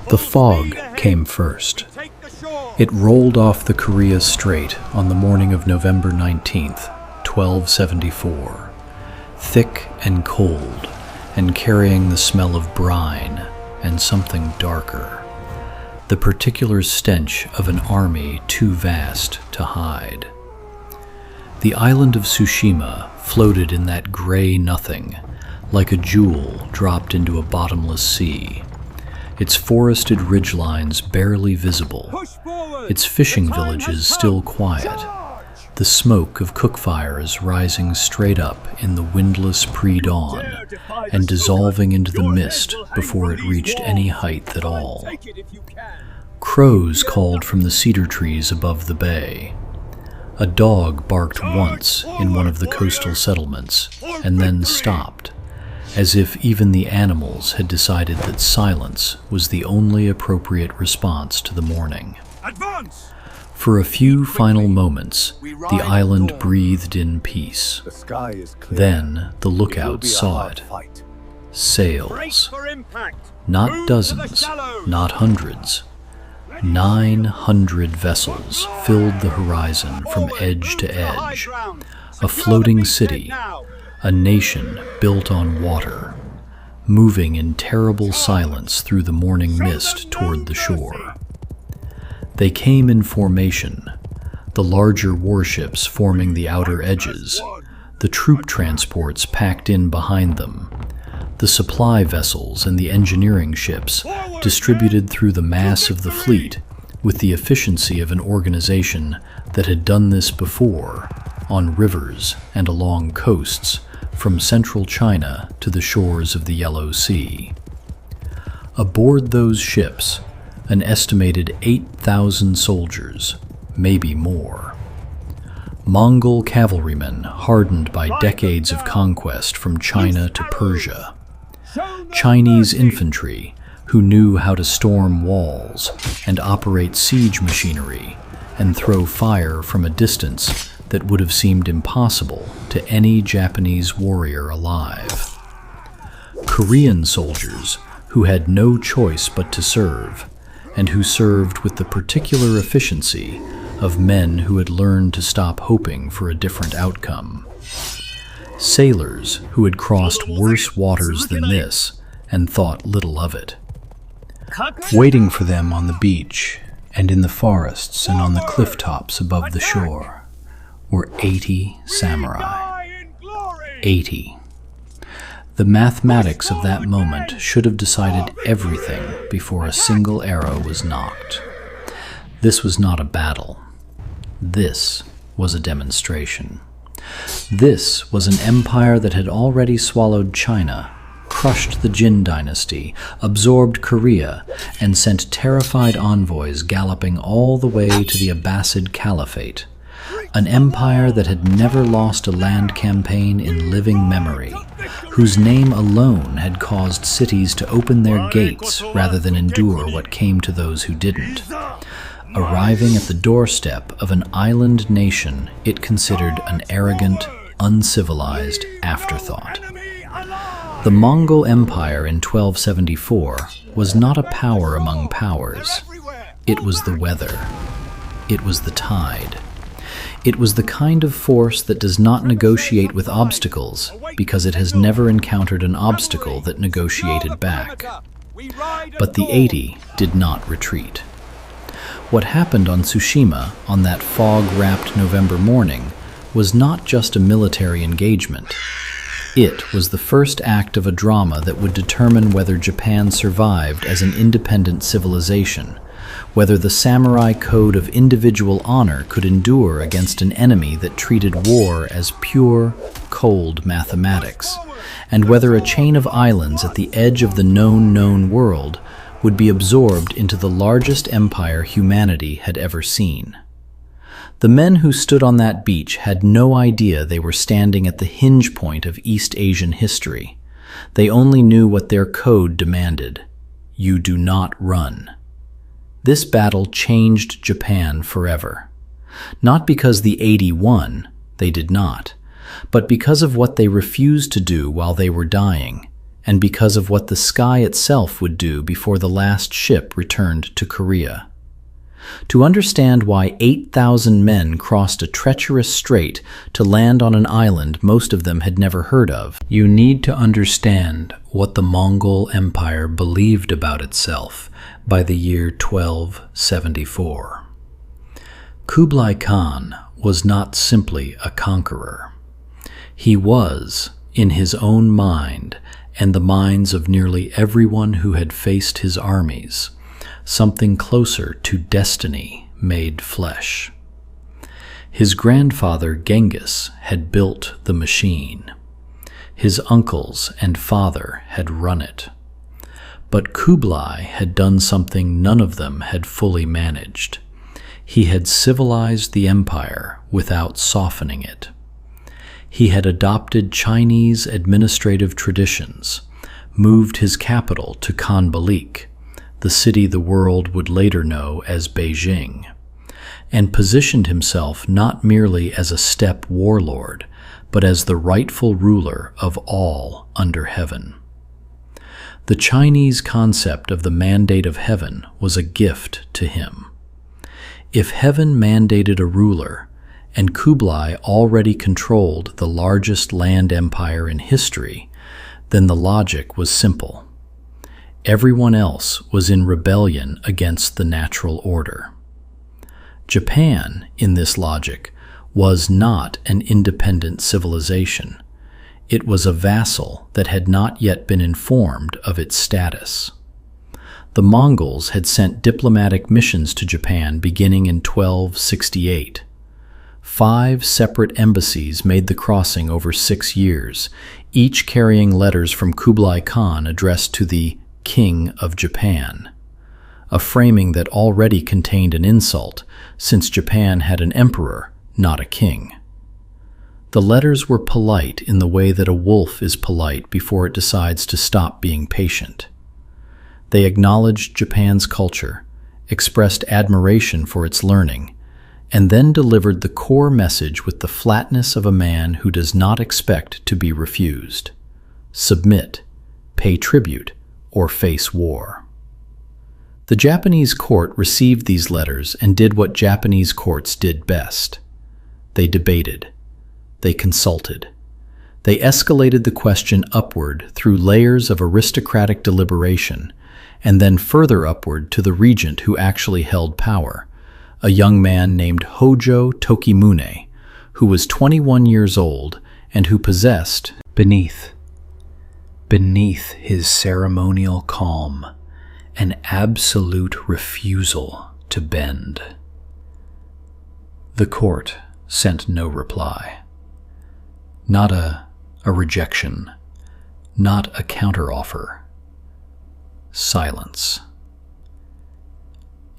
The fog came first. It rolled off the Korea Strait on the morning of November 19th, 1274, thick and cold, and carrying the smell of brine and something darker, the particular stench of an army too vast to hide. The island of Tsushima floated in that gray nothing, like a jewel dropped into a bottomless sea, its forested ridgelines barely visible, its fishing villages still quiet, the smoke of cook fires rising straight up in the windless pre-dawn and dissolving into the mist before it reached any height at all. Crows called from the cedar trees above the bay. A dog barked once in one of the coastal settlements and then stopped, as if even the animals had decided that silence was the only appropriate response to the morning. For a few final moments, the island breathed in peace. Then the lookouts saw it. Sails. Not dozens, not hundreds. 900 vessels filled the horizon from edge to edge. A floating city, a nation built on water, moving in terrible silence through the morning mist toward the shore. They came in formation, the larger warships forming the outer edges, the troop transports packed in behind them, the supply vessels and the engineering ships distributed through the mass of the fleet with the efficiency of an organization that had done this before on rivers and along coasts from central China to the shores of the Yellow Sea. Aboard those ships, an estimated 8,000 soldiers, maybe more. Mongol cavalrymen hardened by decades of conquest from China to Persia. Chinese infantry who knew how to storm walls and operate siege machinery and throw fire from a distance that would have seemed impossible to any Japanese warrior alive. Korean soldiers who had no choice but to serve, and who served with the particular efficiency of men who had learned to stop hoping for a different outcome. Sailors who had crossed worse waters than this and thought little of it. Waiting for them on the beach and in the forests and on the cliff tops above the shore were 80 samurai. 80. The mathematics of that moment should have decided everything before a single arrow was nocked. This was not a battle. This was a demonstration. This was an empire that had already swallowed China, crushed the Jin dynasty, absorbed Korea, and sent terrified envoys galloping all the way to the Abbasid Caliphate. An empire that had never lost a land campaign in living memory, whose name alone had caused cities to open their gates rather than endure what came to those who didn't. Arriving at the doorstep of an island nation it considered an arrogant, uncivilized afterthought. The Mongol Empire in 1274 was not a power among powers. It was the weather. It was the tide. It was the kind of force that does not negotiate with obstacles because it has never encountered an obstacle that negotiated back. But the 80 did not retreat. What happened on Tsushima on that fog-wrapped November morning was not just a military engagement. It was the first act of a drama that would determine whether Japan survived as an independent civilization, whether the samurai code of individual honor could endure against an enemy that treated war as pure, cold mathematics, and whether a chain of islands at the edge of the known world would be absorbed into the largest empire humanity had ever seen. The men who stood on that beach had no idea they were standing at the hinge point of East Asian history. They only knew what their code demanded. You do not run. This battle changed Japan forever. Not because the 80 won, they did not, but because of what they refused to do while they were dying, and because of what the sky itself would do before the last ship returned to Korea. To understand why 8,000 men crossed a treacherous strait to land on an island most of them had never heard of, you need to understand what the Mongol Empire believed about itself by the year 1274. Kublai Khan was not simply a conqueror. He was, in his own mind and the minds of nearly everyone who had faced his armies, something closer to destiny made flesh. His grandfather Genghis had built the machine. His uncles and father had run it. But Kublai had done something none of them had fully managed. He had civilized the empire without softening it. He had adopted Chinese administrative traditions, moved his capital to Khanbalik, the city the world would later know as Beijing, and positioned himself not merely as a steppe warlord, but as the rightful ruler of all under heaven. The Chinese concept of the mandate of heaven was a gift to him. If heaven mandated a ruler, and Kublai already controlled the largest land empire in history, then the logic was simple. Everyone else was in rebellion against the natural order. Japan, in this logic, was not an independent civilization. It was a vassal that had not yet been informed of its status. The Mongols had sent diplomatic missions to Japan beginning in 1268. 5 separate embassies made the crossing over 6 years, each carrying letters from Kublai Khan addressed to the King of Japan, a framing that already contained an insult, since Japan had an emperor, not a king. The letters were polite in the way that a wolf is polite before it decides to stop being patient. They acknowledged Japan's culture, expressed admiration for its learning, and then delivered the core message with the flatness of a man who does not expect to be refused. Submit, pay tribute, or face war. The Japanese court received these letters and did what Japanese courts did best. They debated. They consulted. They escalated the question upward through layers of aristocratic deliberation, and then further upward to the regent who actually held power, a young man named Hojo Tokimune, who was 21 years old and who possessed, beneath his ceremonial calm, an absolute refusal to bend. The court sent no reply. Not a rejection, not a counteroffer. Silence.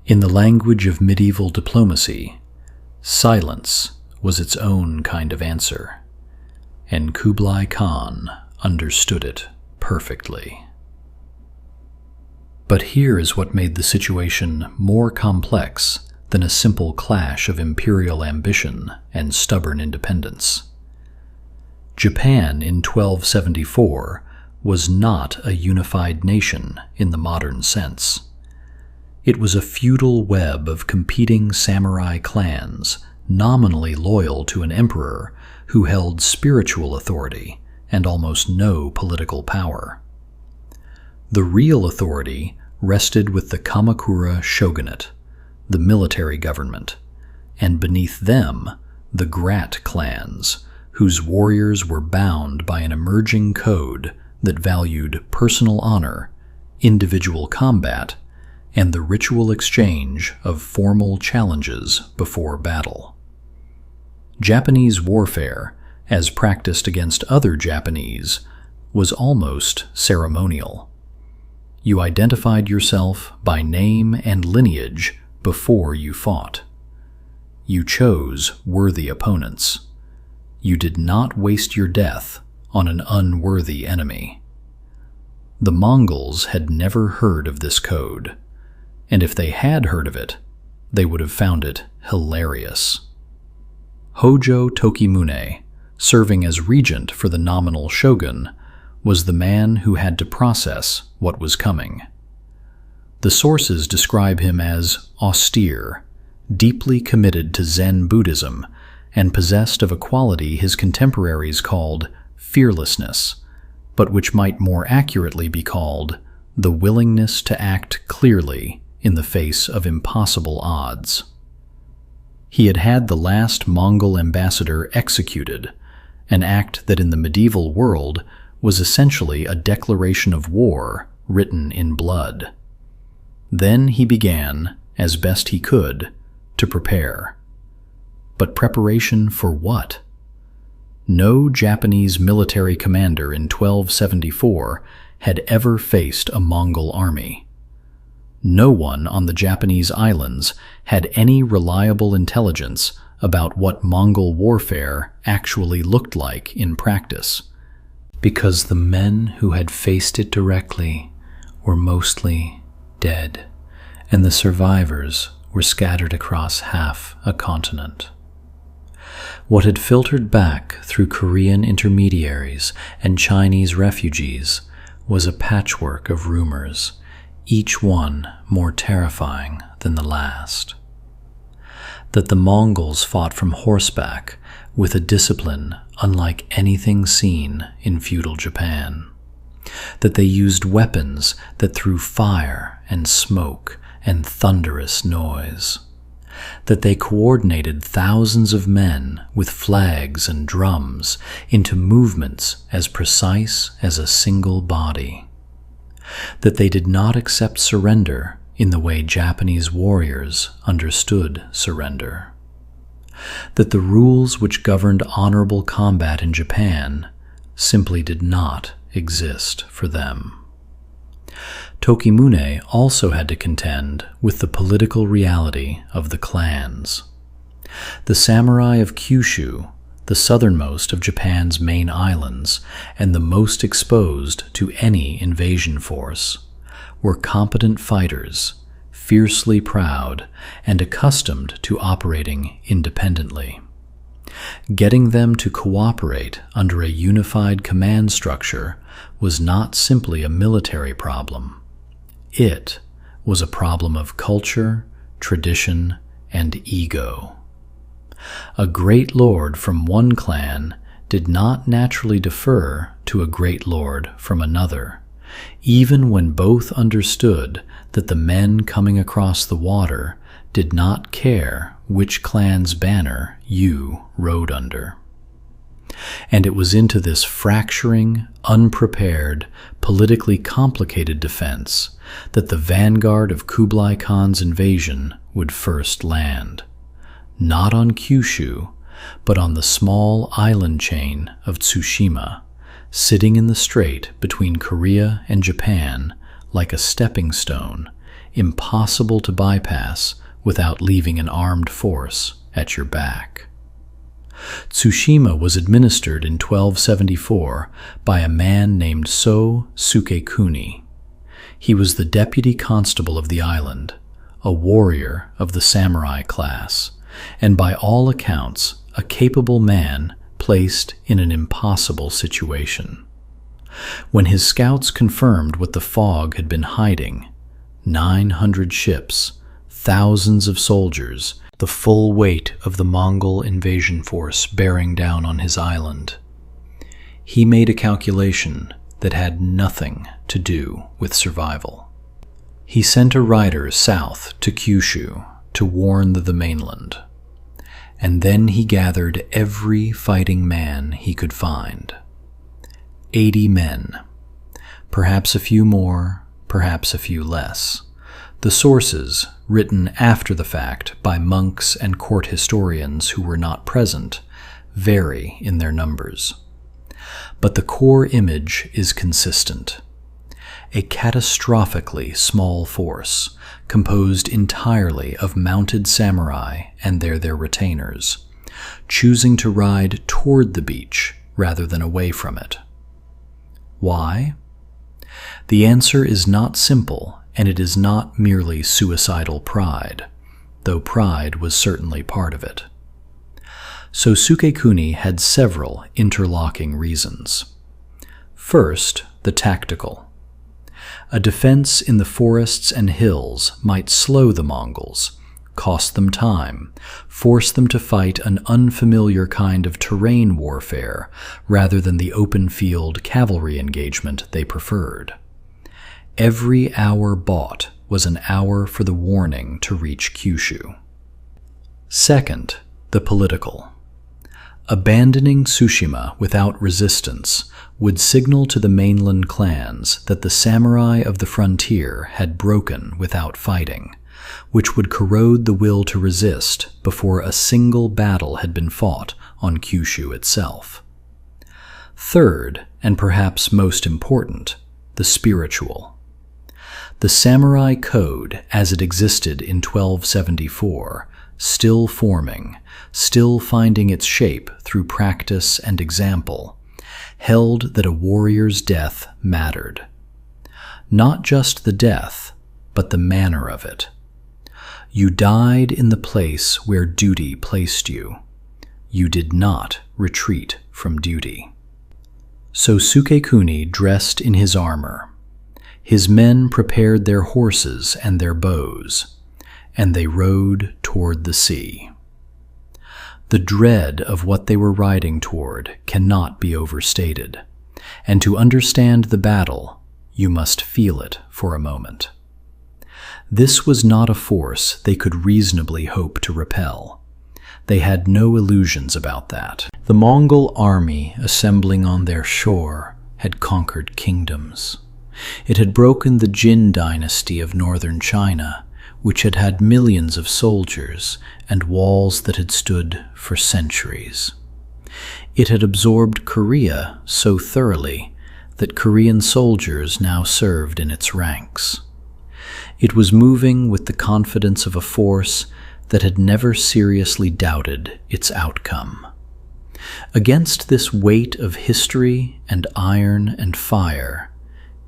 In the language of medieval diplomacy, silence was its own kind of answer, and Kublai Khan understood it perfectly. But here is what made the situation more complex than a simple clash of imperial ambition and stubborn independence. Japan in 1274 was not a unified nation in the modern sense. It was a feudal web of competing samurai clans, nominally loyal to an emperor who held spiritual authority and almost no political power. The real authority rested with the Kamakura shogunate, the military government, and beneath them, the Grat clans, whose warriors were bound by an emerging code that valued personal honor, individual combat, and the ritual exchange of formal challenges before battle. Japanese warfare, as practiced against other Japanese, was almost ceremonial. You identified yourself by name and lineage before you fought. You chose worthy opponents. You did not waste your death on an unworthy enemy. The Mongols had never heard of this code, and if they had heard of it, they would have found it hilarious. Hojo Tokimune, serving as regent for the nominal shogun, was the man who had to process what was coming. The sources describe him as austere, deeply committed to Zen Buddhism, and possessed of a quality his contemporaries called fearlessness, but which might more accurately be called the willingness to act clearly in the face of impossible odds. He had had the last Mongol ambassador executed, an act that in the medieval world was essentially a declaration of war written in blood. Then he began, as best he could, to prepare. But preparation for what? No Japanese military commander in 1274 had ever faced a Mongol army. No one on the Japanese islands had any reliable intelligence about what Mongol warfare actually looked like in practice, because the men who had faced it directly were mostly dead, and the survivors were scattered across half a continent. What had filtered back through Korean intermediaries and Chinese refugees was a patchwork of rumors, each one more terrifying than the last. That the Mongols fought from horseback with a discipline unlike anything seen in feudal Japan. That they used weapons that threw fire and smoke and thunderous noise. That they coordinated thousands of men with flags and drums into movements as precise as a single body. That they did not accept surrender in the way Japanese warriors understood surrender. That the rules which governed honorable combat in Japan simply did not exist for them. Tokimune also had to contend with the political reality of the clans. The samurai of Kyushu, the southernmost of Japan's main islands and the most exposed to any invasion force, were competent fighters, fiercely proud, and accustomed to operating independently. Getting them to cooperate under a unified command structure was not simply a military problem. It was a problem of culture, tradition, and ego. A great lord from one clan did not naturally defer to a great lord from another, even when both understood that the men coming across the water did not care which clan's banner you rode under. And it was into this fracturing, unprepared, politically complicated defense that the vanguard of Kublai Khan's invasion would first land, not on Kyushu, but on the small island chain of Tsushima, sitting in the strait between Korea and Japan like a stepping stone, impossible to bypass without leaving an armed force at your back. Tsushima was administered in 1274 by a man named So Sukekuni. He was the deputy constable of the island, a warrior of the samurai class, and by all accounts a capable man placed in an impossible situation. When his scouts confirmed what the fog had been hiding, 900 ships, thousands of soldiers, the full weight of the Mongol invasion force bearing down on his island, he made a calculation that had nothing to do with survival. He sent a rider south to Kyushu to warn the mainland, and then he gathered every fighting man he could find. 80 men, perhaps a few more, perhaps a few less. The sources, written after the fact by monks and court historians who were not present, vary in their numbers. But the core image is consistent. A catastrophically small force, composed entirely of mounted samurai and their retainers, choosing to ride toward the beach rather than away from it. Why? The answer is not simple, and it is not merely suicidal pride, though pride was certainly part of it. So Sukekuni had several interlocking reasons. First, the tactical. A defense in the forests and hills might slow the Mongols, cost them time, force them to fight an unfamiliar kind of terrain warfare rather than the open-field cavalry engagement they preferred. Every hour bought was an hour for the warning to reach Kyushu. Second, the political. Abandoning Tsushima without resistance would signal to the mainland clans that the samurai of the frontier had broken without fighting, which would corrode the will to resist before a single battle had been fought on Kyushu itself. Third, and perhaps most important, the spiritual. The samurai code as it existed in 1274, still forming, still finding its shape through practice and example, held that a warrior's death mattered. Not just the death, but the manner of it. You died in the place where duty placed you. You did not retreat from duty. So Sukekuni dressed in his armor. His men prepared their horses and their bows, and they rode toward the sea. The dread of what they were riding toward cannot be overstated, and to understand the battle, you must feel it for a moment. This was not a force they could reasonably hope to repel. They had no illusions about that. The Mongol army assembling on their shore had conquered kingdoms. It had broken the Jin dynasty of northern China, which had had millions of soldiers and walls that had stood for centuries. It had absorbed Korea so thoroughly that Korean soldiers now served in its ranks. It was moving with the confidence of a force that had never seriously doubted its outcome. Against this weight of history and iron and fire,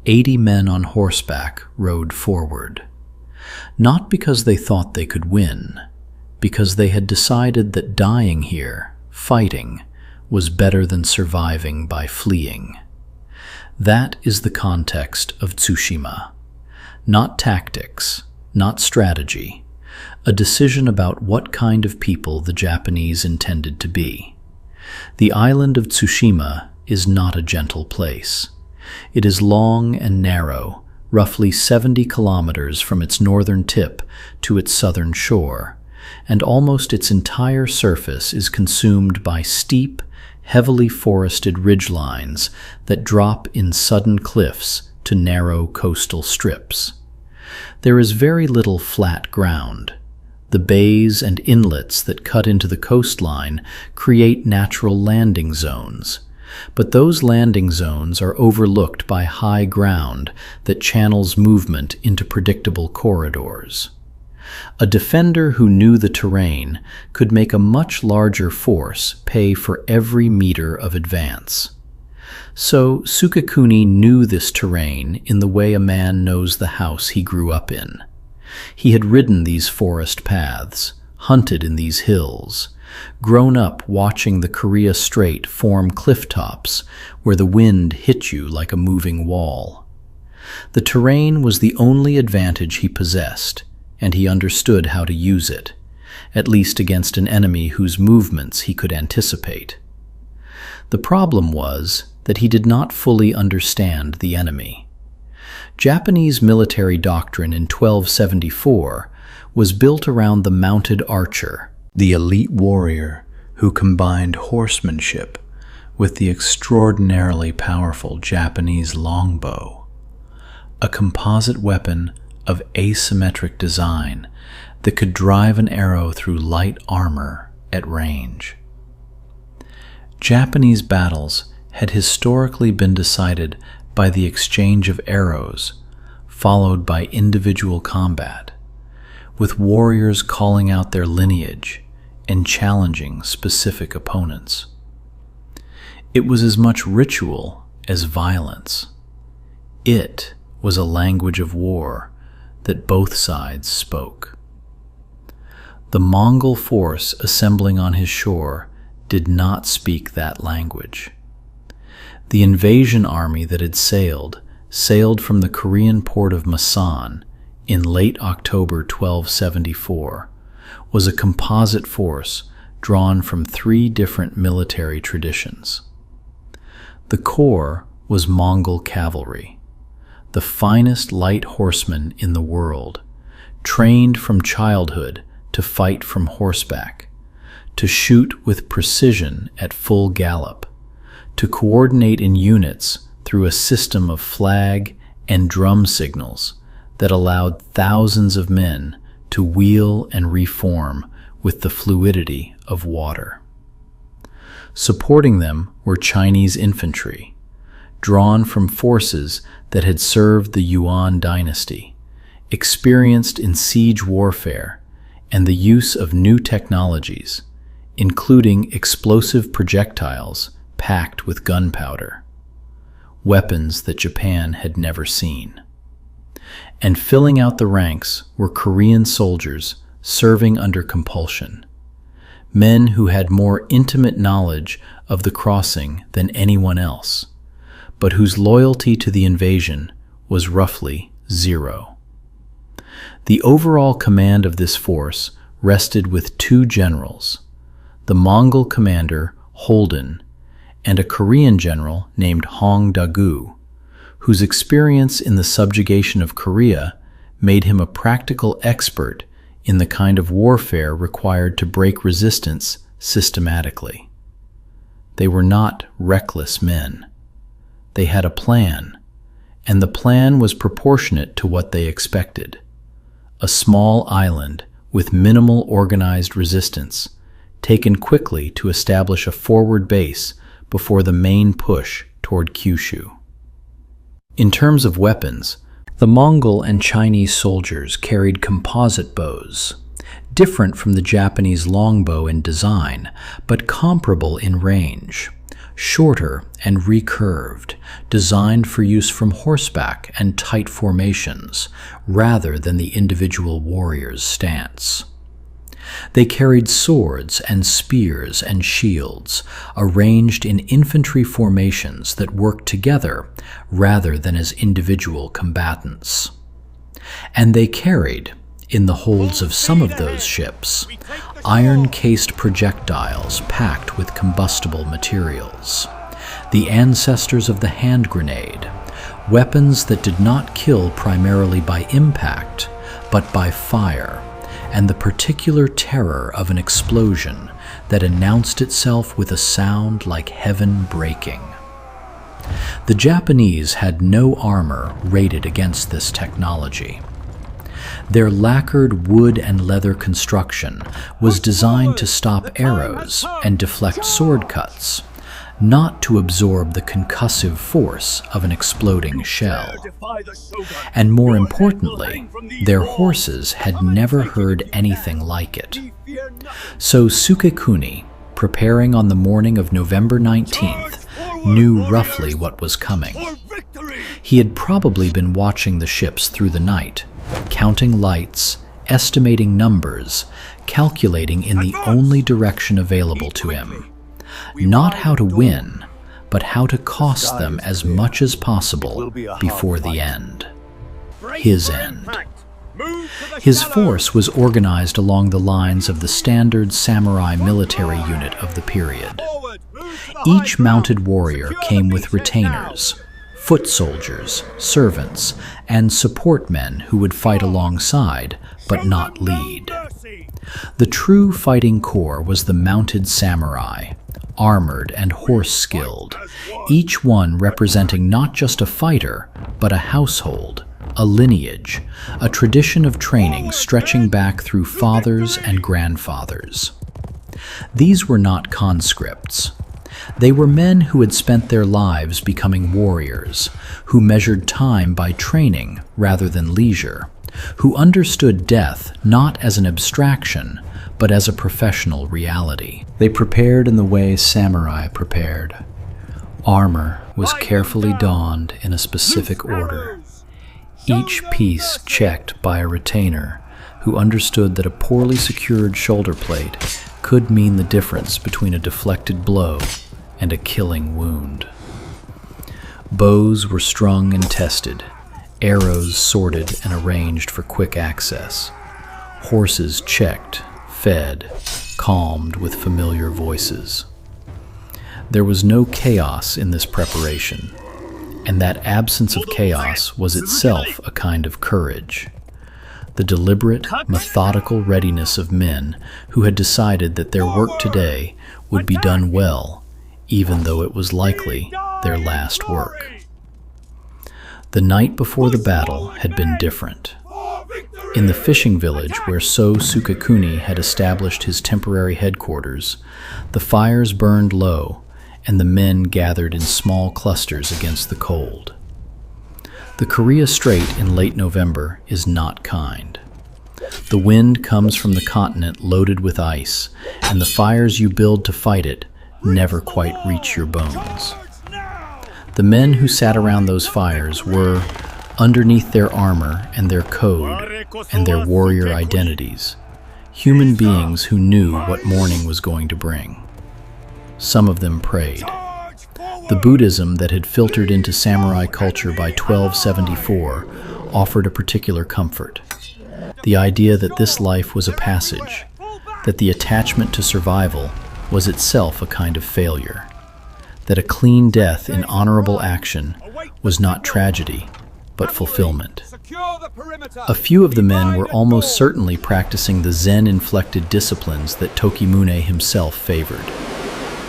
80 men on horseback rode forward. Not because they thought they could win, because they had decided that dying here, fighting, was better than surviving by fleeing. That is the context of Tsushima. Not tactics, not strategy, a decision about what kind of people the Japanese intended to be. The island of Tsushima is not a gentle place. It is long and narrow, roughly 70 kilometers from its northern tip to its southern shore, and almost its entire surface is consumed by steep, heavily forested ridgelines that drop in sudden cliffs to narrow coastal strips. There is very little flat ground. The bays and inlets that cut into the coastline create natural landing zones, but those landing zones are overlooked by high ground that channels movement into predictable corridors. A defender who knew the terrain could make a much larger force pay for every meter of advance. So Sukekuni knew this terrain in the way a man knows the house he grew up in. He had ridden these forest paths, hunted in these hills, grown up watching the Korea Strait form cliff tops where the wind hit you like a moving wall. The terrain was the only advantage he possessed, and he understood how to use it, at least against an enemy whose movements he could anticipate. The problem was that he did not fully understand the enemy. Japanese military doctrine in 1274 was built around the mounted archer, the elite warrior who combined horsemanship with the extraordinarily powerful Japanese longbow, a composite weapon of asymmetric design that could drive an arrow through light armor at range. Japanese battles had historically been decided by the exchange of arrows, followed by individual combat, with warriors calling out their lineage and challenging specific opponents. It was as much ritual as violence. It was a language of war that both sides spoke. The Mongol force assembling on his shore did not speak that language. The invasion army that had sailed from the Korean port of Masan in late October 1274, was a composite force drawn from 3 different military traditions. The core was Mongol cavalry, the finest light horsemen in the world, trained from childhood to fight from horseback, to shoot with precision at full gallop, to coordinate in units through a system of flag and drum signals that allowed thousands of men to wheel and reform with the fluidity of water. Supporting them were Chinese infantry, drawn from forces that had served the Yuan dynasty, experienced in siege warfare and the use of new technologies, including explosive projectiles packed with gunpowder, weapons that Japan had never seen. And filling out the ranks were Korean soldiers serving under compulsion, men who had more intimate knowledge of the crossing than anyone else, but whose loyalty to the invasion was roughly 0. The overall command of this force rested with 2 generals, the Mongol commander Holden and a Korean general named Hong Dagu, whose experience in the subjugation of Korea made him a practical expert in the kind of warfare required to break resistance systematically. They were not reckless men. They had a plan, and the plan was proportionate to what they expected. A small island with minimal organized resistance, taken quickly to establish a forward base before the main push toward Kyushu. In terms of weapons, the Mongol and Chinese soldiers carried composite bows, different from the Japanese longbow in design, but comparable in range, shorter and recurved, designed for use from horseback and tight formations, rather than the individual warrior's stance. They carried swords and spears and shields, arranged in infantry formations that worked together rather than as individual combatants. And they carried, in the holds of some of those ships, iron-cased projectiles packed with combustible materials, the ancestors of the hand grenade, weapons that did not kill primarily by impact, but by fire, and the particular terror of an explosion that announced itself with a sound like heaven breaking. The Japanese had no armor rated against this technology. Their lacquered wood and leather construction was designed to stop arrows and deflect sword cuts, not to absorb the concussive force of an exploding shell. And more importantly, their horses had never heard anything like it. So Sukekuni, preparing on the morning of November 19th, knew roughly what was coming. He had probably been watching the ships through the night, counting lights, estimating numbers, calculating in the only direction available to him. Not how to win, but how to cost them as much as possible before the end. His end. His force was organized along the lines of the standard samurai military unit of the period. Each mounted warrior came with retainers, foot soldiers, servants, and support men who would fight alongside, but not lead. The true fighting corps was the mounted samurai, armored and horse-skilled, each one representing not just a fighter, but a household, a lineage, a tradition of training stretching back through fathers and grandfathers. These were not conscripts. They were men who had spent their lives becoming warriors, who measured time by training rather than leisure, who understood death not as an abstraction, but as a professional reality. They prepared in the way samurai prepared. Armor was carefully donned in a specific order, each piece checked by a retainer who understood that a poorly secured shoulder plate could mean the difference between a deflected blow and a killing wound. Bows were strung and tested, arrows sorted and arranged for quick access, horses checked, fed, calmed with familiar voices. There was no chaos in this preparation, and that absence of chaos was itself a kind of courage. The deliberate, methodical readiness of men who had decided that their work today would be done well, even though it was likely their last work. The night before the battle had been different. In the fishing village where So Sukekuni had established his temporary headquarters, the fires burned low, and the men gathered in small clusters against the cold. The Korea Strait in late November is not kind. The wind comes from the continent loaded with ice, and the fires you build to fight it never quite reach your bones. The men who sat around those fires were, underneath their armor and their code and their warrior identities, human beings who knew what morning was going to bring. Some of them prayed. The Buddhism that had filtered into samurai culture by 1274 offered a particular comfort. The idea that this life was a passage, that the attachment to survival was itself a kind of failure, that a clean death in honorable action was not tragedy, but fulfillment. A few of the men were almost certainly practicing the Zen-inflected disciplines that Tokimune himself favored.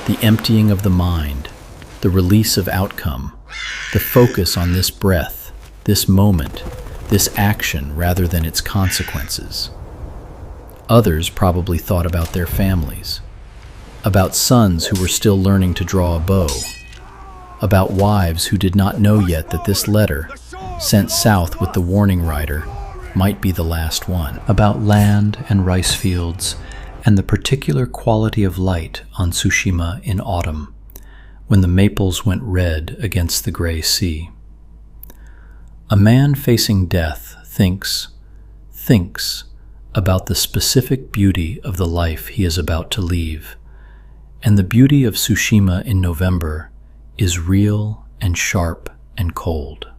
The emptying of the mind, the release of outcome, the focus on this breath, this moment, this action rather than its consequences. Others probably thought about their families, about sons who were still learning to draw a bow, about wives who did not know yet that this letter, sent south with the warning rider, might be the last one, about land and rice fields and the particular quality of light on Tsushima in autumn, when the maples went red against the gray sea. A man facing death thinks about the specific beauty of the life he is about to leave, and the beauty of Tsushima in November is real and sharp and cold.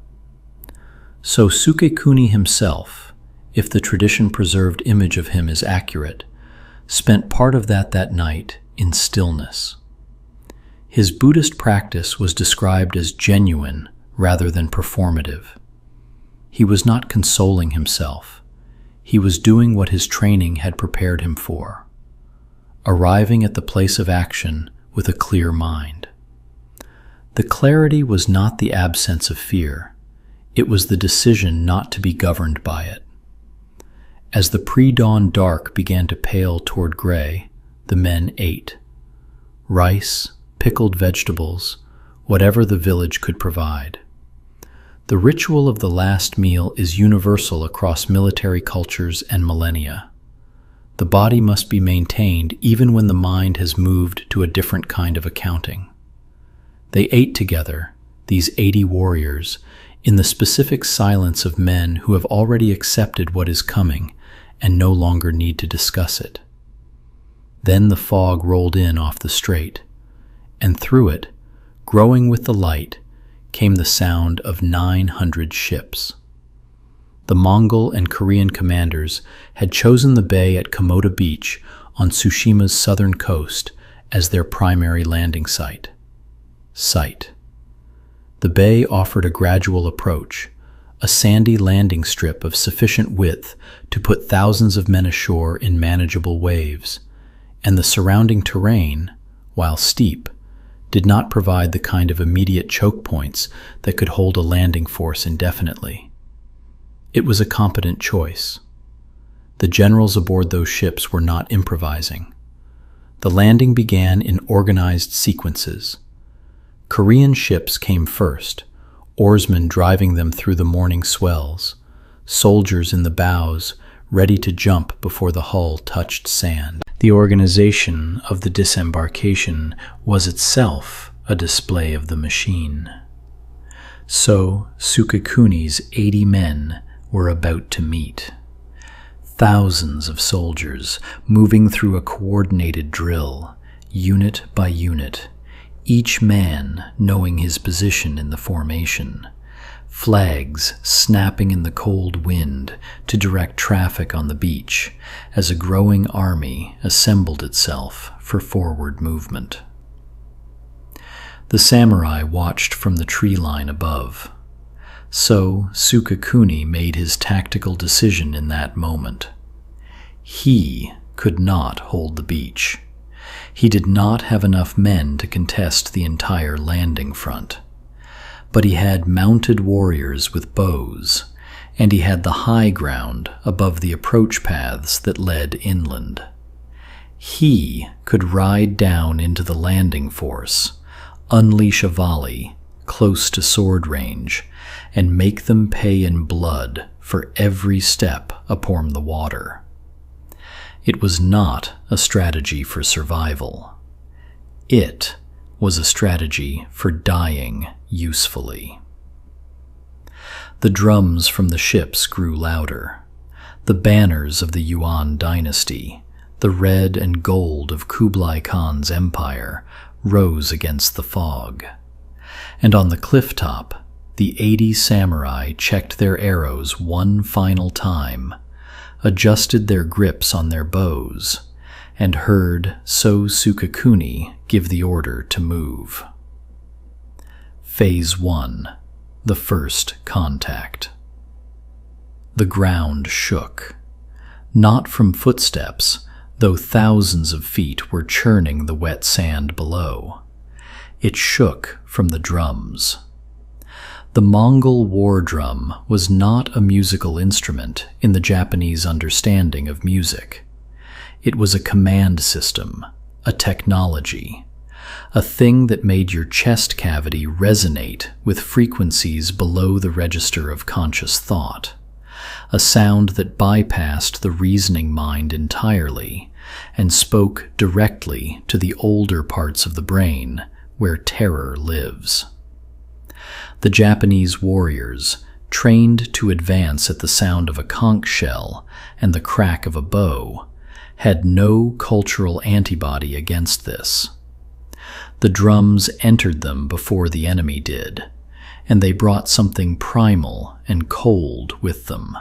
So Sukekuni himself, if the tradition-preserved image of him is accurate, spent part of that night in stillness. His Buddhist practice was described as genuine rather than performative. He was not consoling himself. He was doing what his training had prepared him for, arriving at the place of action with a clear mind. The clarity was not the absence of fear. It was the decision not to be governed by it. As the pre-dawn dark began to pale toward gray, the men ate. Rice, pickled vegetables, whatever the village could provide. The ritual of the last meal is universal across military cultures and millennia. The body must be maintained even when the mind has moved to a different kind of accounting. They ate together, these 80 warriors, in the specific silence of men who have already accepted what is coming and no longer need to discuss it. Then the fog rolled in off the strait, and through it, growing with the light, came the sound of 900 ships. The Mongol and Korean commanders had chosen the bay at Komoda Beach on Tsushima's southern coast as their primary landing site. The bay offered a gradual approach, a sandy landing strip of sufficient width to put thousands of men ashore in manageable waves, and the surrounding terrain, while steep, did not provide the kind of immediate choke points that could hold a landing force indefinitely. It was a competent choice. The generals aboard those ships were not improvising. The landing began in organized sequences. Korean ships came first, oarsmen driving them through the morning swells, soldiers in the bows ready to jump before the hull touched sand. The organization of the disembarkation was itself a display of the machine. So Sukekuni's 80 men were about to meet. Thousands of soldiers moving through a coordinated drill, unit by unit, each man knowing his position in the formation, flags snapping in the cold wind to direct traffic on the beach as a growing army assembled itself for forward movement. The samurai watched from the tree line above. So Sukekuni made his tactical decision in that moment. He could not hold the beach. He did not have enough men to contest the entire landing front. But he had mounted warriors with bows, and he had the high ground above the approach paths that led inland. He could ride down into the landing force, unleash a volley close to sword range, and make them pay in blood for every step upon the water. It was not a strategy for survival. It was a strategy for dying usefully. The drums from the ships grew louder. The banners of the Yuan dynasty, the red and gold of Kublai Khan's empire, rose against the fog. And on the cliff top, the 80 samurai checked their arrows one final time, adjusted their grips on their bows, and heard So Sukekuni give the order to move. Phase 1. The first contact. The ground shook. Not from footsteps, though thousands of feet were churning the wet sand below. It shook from the drums. The Mongol war drum was not a musical instrument in the Japanese understanding of music. It was a command system, a technology, a thing that made your chest cavity resonate with frequencies below the register of conscious thought, a sound that bypassed the reasoning mind entirely and spoke directly to the older parts of the brain where terror lives. The Japanese warriors, trained to advance at the sound of a conch shell and the crack of a bow, had no cultural antibody against this. The drums entered them before the enemy did, and they brought something primal and cold with them.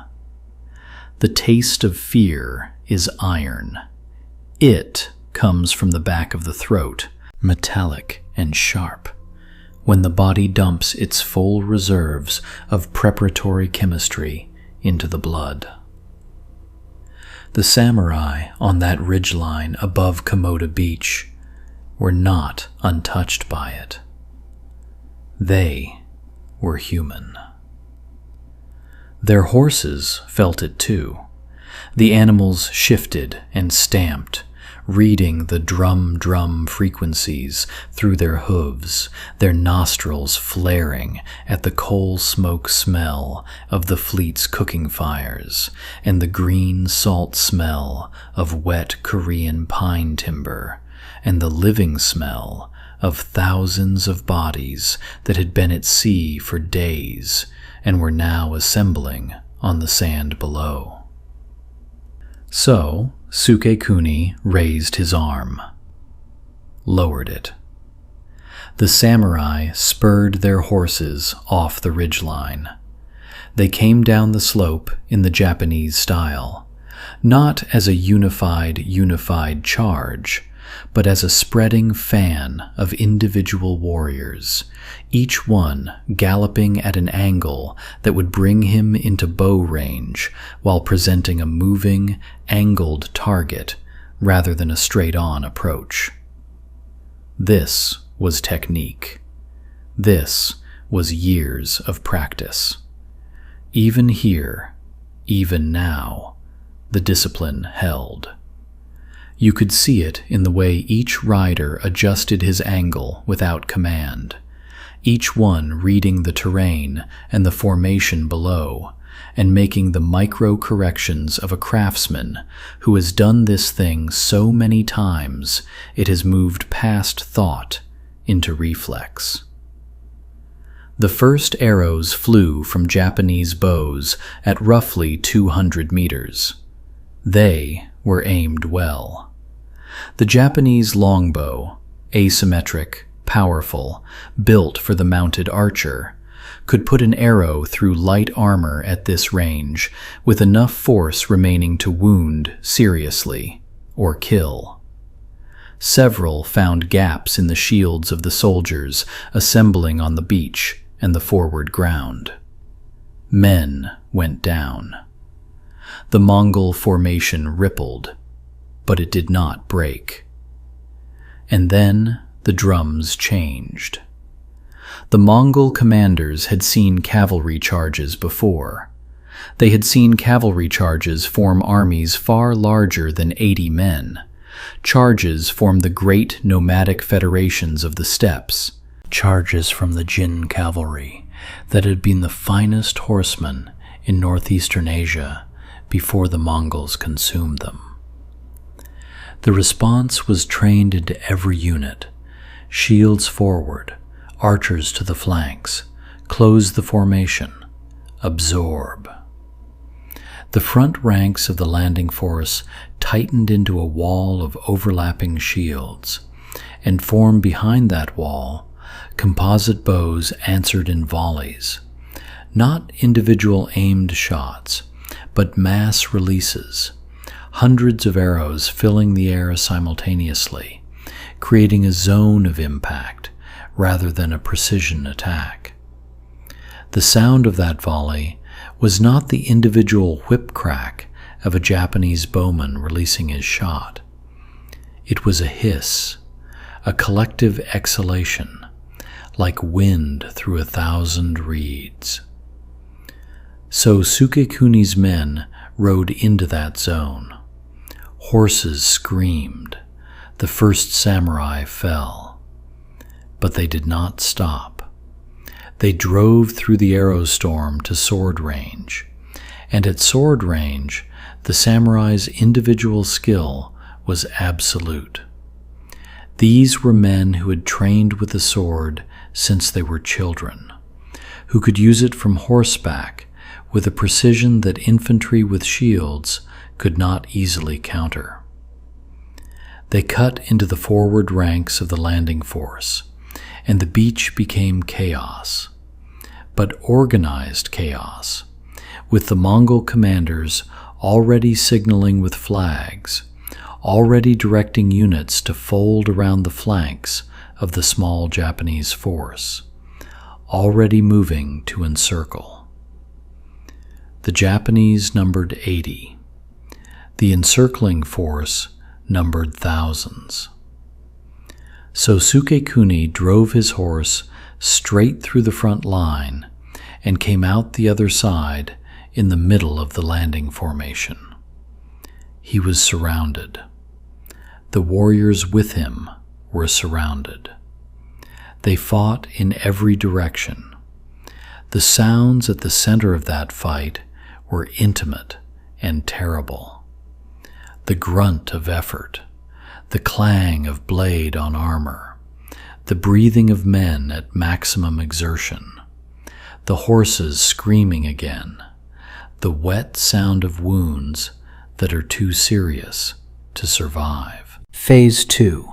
The taste of fear is iron. It comes from the back of the throat, metallic and sharp, when the body dumps its full reserves of preparatory chemistry into the blood. The samurai on that ridgeline above Komoda Beach were not untouched by it. They were human. Their horses felt it too. The animals shifted and stamped, reading the drum frequencies through their hooves, their nostrils flaring at the coal smoke smell of the fleet's cooking fires and the green salt smell of wet Korean pine timber and the living smell of thousands of bodies that had been at sea for days and were now assembling on the sand below. So Sukekuni raised his arm, lowered it. The samurai spurred their horses off the ridgeline. They came down the slope in the Japanese style, not as a unified charge, but as a spreading fan of individual warriors, each one galloping at an angle that would bring him into bow range while presenting a moving, angled target rather than a straight-on approach. This was technique. This was years of practice. Even here, even now, the discipline held. You could see it in the way each rider adjusted his angle without command, each one reading the terrain and the formation below, and making the micro-corrections of a craftsman who has done this thing so many times it has moved past thought into reflex. The first arrows flew from Japanese bows at roughly 200 meters. They were aimed well. The Japanese longbow, asymmetric, powerful, built for the mounted archer, could put an arrow through light armor at this range, with enough force remaining to wound seriously or kill. Several found gaps in the shields of the soldiers assembling on the beach and the forward ground. Men went down. The Mongol formation rippled, but it did not break. And then the drums changed. The Mongol commanders had seen cavalry charges before. They had seen cavalry charges form armies far larger than 80 men. Charges formed the great nomadic federations of the steppes, charges from the Jin cavalry that had been the finest horsemen in northeastern Asia before the Mongols consumed them. The response was trained into every unit: shields forward, archers to the flanks, close the formation, absorb. The front ranks of the landing force tightened into a wall of overlapping shields, and formed behind that wall, composite bows answered in volleys, not individual aimed shots, but mass releases, hundreds of arrows filling the air simultaneously, creating a zone of impact rather than a precision attack. The sound of that volley was not the individual whip crack of a Japanese bowman releasing his shot. It was a hiss, a collective exhalation, like wind through 1,000 reeds. So Sukekuni's men rode into that zone. Horses screamed. The first samurai fell. But they did not stop. They drove through the arrow storm to sword range, and at sword range, the samurai's individual skill was absolute. These were men who had trained with the sword since they were children, who could use it from horseback with a precision that infantry with shields could not easily counter. They cut into the forward ranks of the landing force, and the beach became chaos, but organized chaos, with the Mongol commanders already signaling with flags, already directing units to fold around the flanks of the small Japanese force, already moving to encircle. The Japanese numbered 80. The encircling force numbered thousands. So Sukekuni drove his horse straight through the front line and came out the other side in the middle of the landing formation. He was surrounded. The warriors with him were surrounded. They fought in every direction. The sounds at the center of that fight were intimate and terrible. The grunt of effort, the clang of blade on armor, the breathing of men at maximum exertion, the horses screaming again, the wet sound of wounds that are too serious to survive. Phase 2.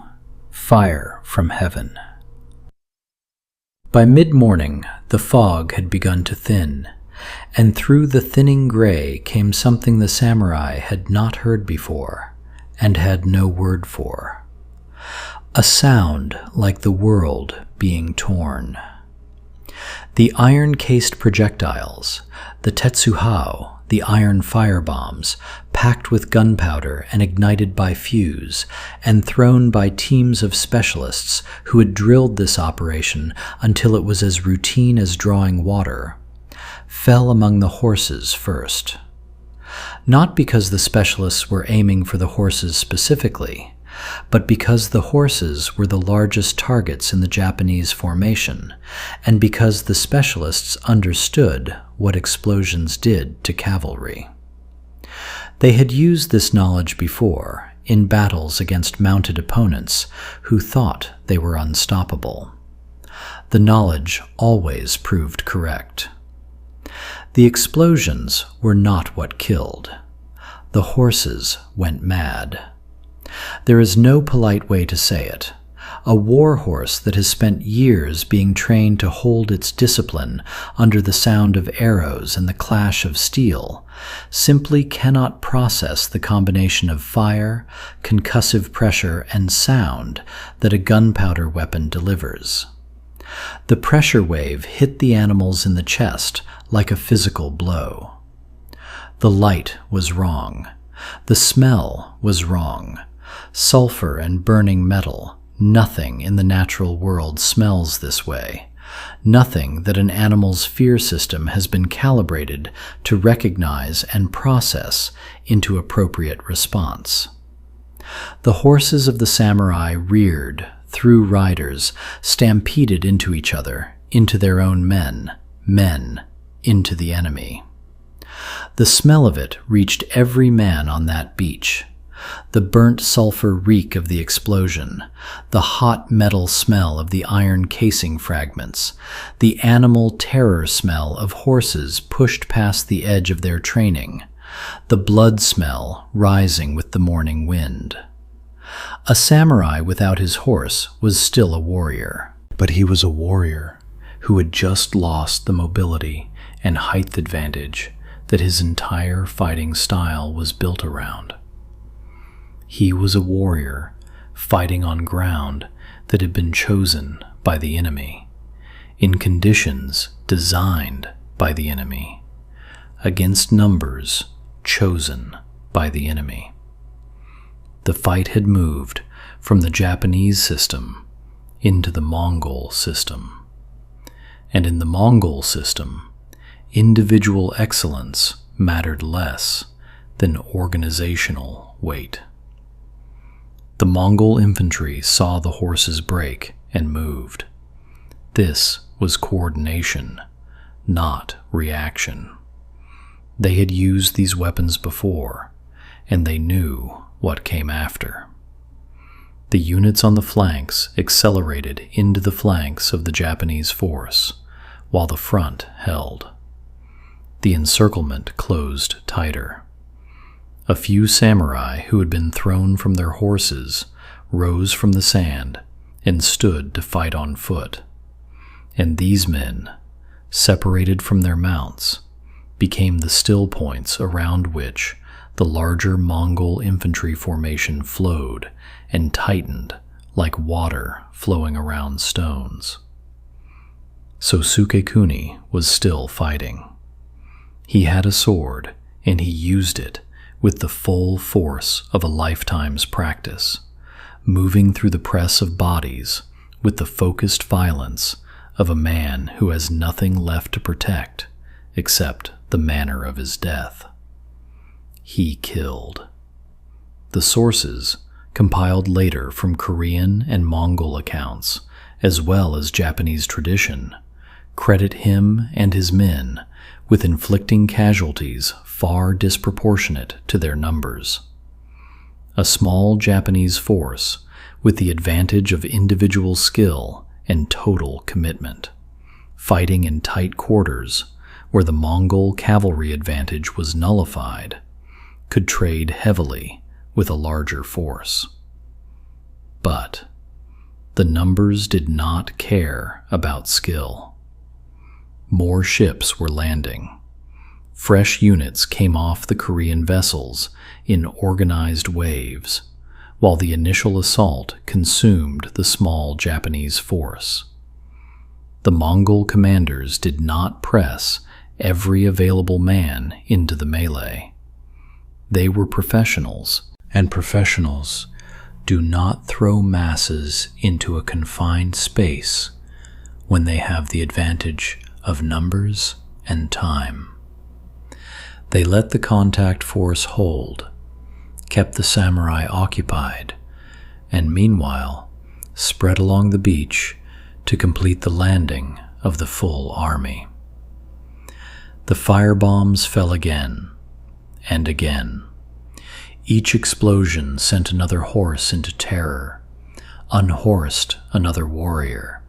Fire from Heaven. By mid-morning, the fog had begun to thin, and through the thinning gray came something the samurai had not heard before and had no word for. A sound like the world being torn. The iron-cased projectiles, the tetsuhao, the iron firebombs, packed with gunpowder and ignited by fuse, and thrown by teams of specialists who had drilled this operation until it was as routine as drawing water, fell among the horses first. Not because the specialists were aiming for the horses specifically, but because the horses were the largest targets in the Japanese formation, and because the specialists understood what explosions did to cavalry. They had used this knowledge before in battles against mounted opponents who thought they were unstoppable. The knowledge always proved correct. The explosions were not what killed. The horses went mad. There is no polite way to say it. a war horse that has spent years being trained to hold its discipline under the sound of arrows and the clash of steel, simply cannot process the combination of fire, concussive pressure, and sound that a gunpowder weapon delivers. The pressure wave hit the animals in the chest like a physical blow. The light was wrong. The smell was wrong. Sulfur and burning metal. Nothing in the natural world smells this way. Nothing that an animal's fear system has been calibrated to recognize and process into appropriate response. The horses of the samurai reared, through riders, stampeded into each other, into their own men, into the enemy. The smell of it reached every man on that beach. The burnt sulfur reek of the explosion, the hot metal smell of the iron casing fragments, the animal terror smell of horses pushed past the edge of their training, the blood smell rising with the morning wind. A samurai without his horse was still a warrior, but he was a warrior who had just lost the mobility and height advantage that his entire fighting style was built around. He was a warrior fighting on ground that had been chosen by the enemy, in conditions designed by the enemy, against numbers chosen by the enemy. The fight had moved from the Japanese system into the Mongol system. And in the Mongol system, individual excellence mattered less than organizational weight. The Mongol infantry saw the horses break and moved. This was coordination, not reaction. They had used these weapons before, and they knew what came after. The units on the flanks accelerated into the flanks of the Japanese force, while the front held. The encirclement closed tighter. A few samurai who had been thrown from their horses rose from the sand and stood to fight on foot. And these men, separated from their mounts, became the still points around which the larger Mongol infantry formation flowed and tightened like water flowing around stones. So Sukekuni was still fighting. He had a sword, and he used it with the full force of a lifetime's practice, moving through the press of bodies with the focused violence of a man who has nothing left to protect except the manner of his death. He killed. The sources, compiled later from Korean and Mongol accounts, as well as Japanese tradition, credit him and his men with inflicting casualties far disproportionate to their numbers. A small Japanese force with the advantage of individual skill and total commitment, fighting in tight quarters where the Mongol cavalry advantage was nullified, could trade heavily with a larger force. But the numbers did not care about skill. More ships were landing. Fresh units came off the Korean vessels in organized waves, while the initial assault consumed the small Japanese force. The Mongol commanders did not press every available man into the melee. They were professionals, and professionals do not throw masses into a confined space when they have the advantage of numbers and time. They let the contact force hold, kept the samurai occupied, and meanwhile spread along the beach to complete the landing of the full army. The firebombs fell again and again. Each explosion sent another horse into terror, unhorsed another warrior,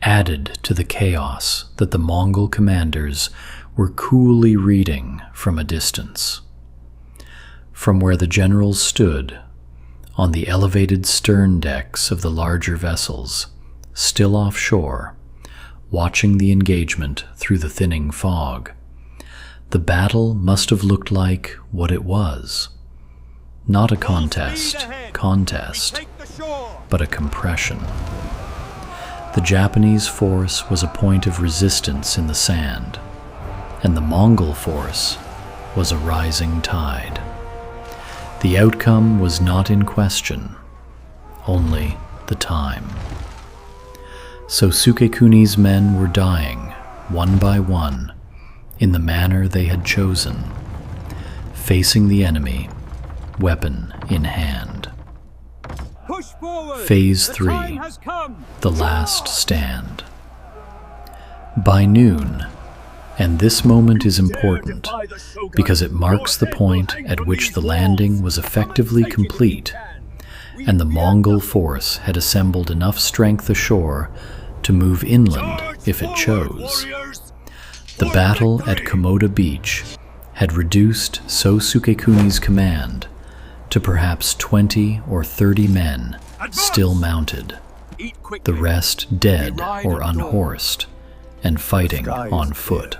added to the chaos that the Mongol commanders were coolly reading from a distance. From where the generals stood, On the elevated stern decks of the larger vessels, still offshore, watching the engagement through the thinning fog, the battle must have looked like what it was. Not a contest, but a compression. The Japanese force was a point of resistance in the sand, and the Mongol force was a rising tide. The outcome was not in question, only the time. So Sukekuni's men were dying, one by one, in the manner they had chosen, facing the enemy, weapon in hand. Phase 3, the last stand. By noon, and this moment is important because it marks the point at which the landing was effectively complete, and the Mongol force had assembled enough strength ashore to move inland if it chose. The battle at Komoda Beach had reduced So Sukekuni's command to perhaps 20 or 30 men still mounted, the rest dead or unhorsed, and fighting on foot.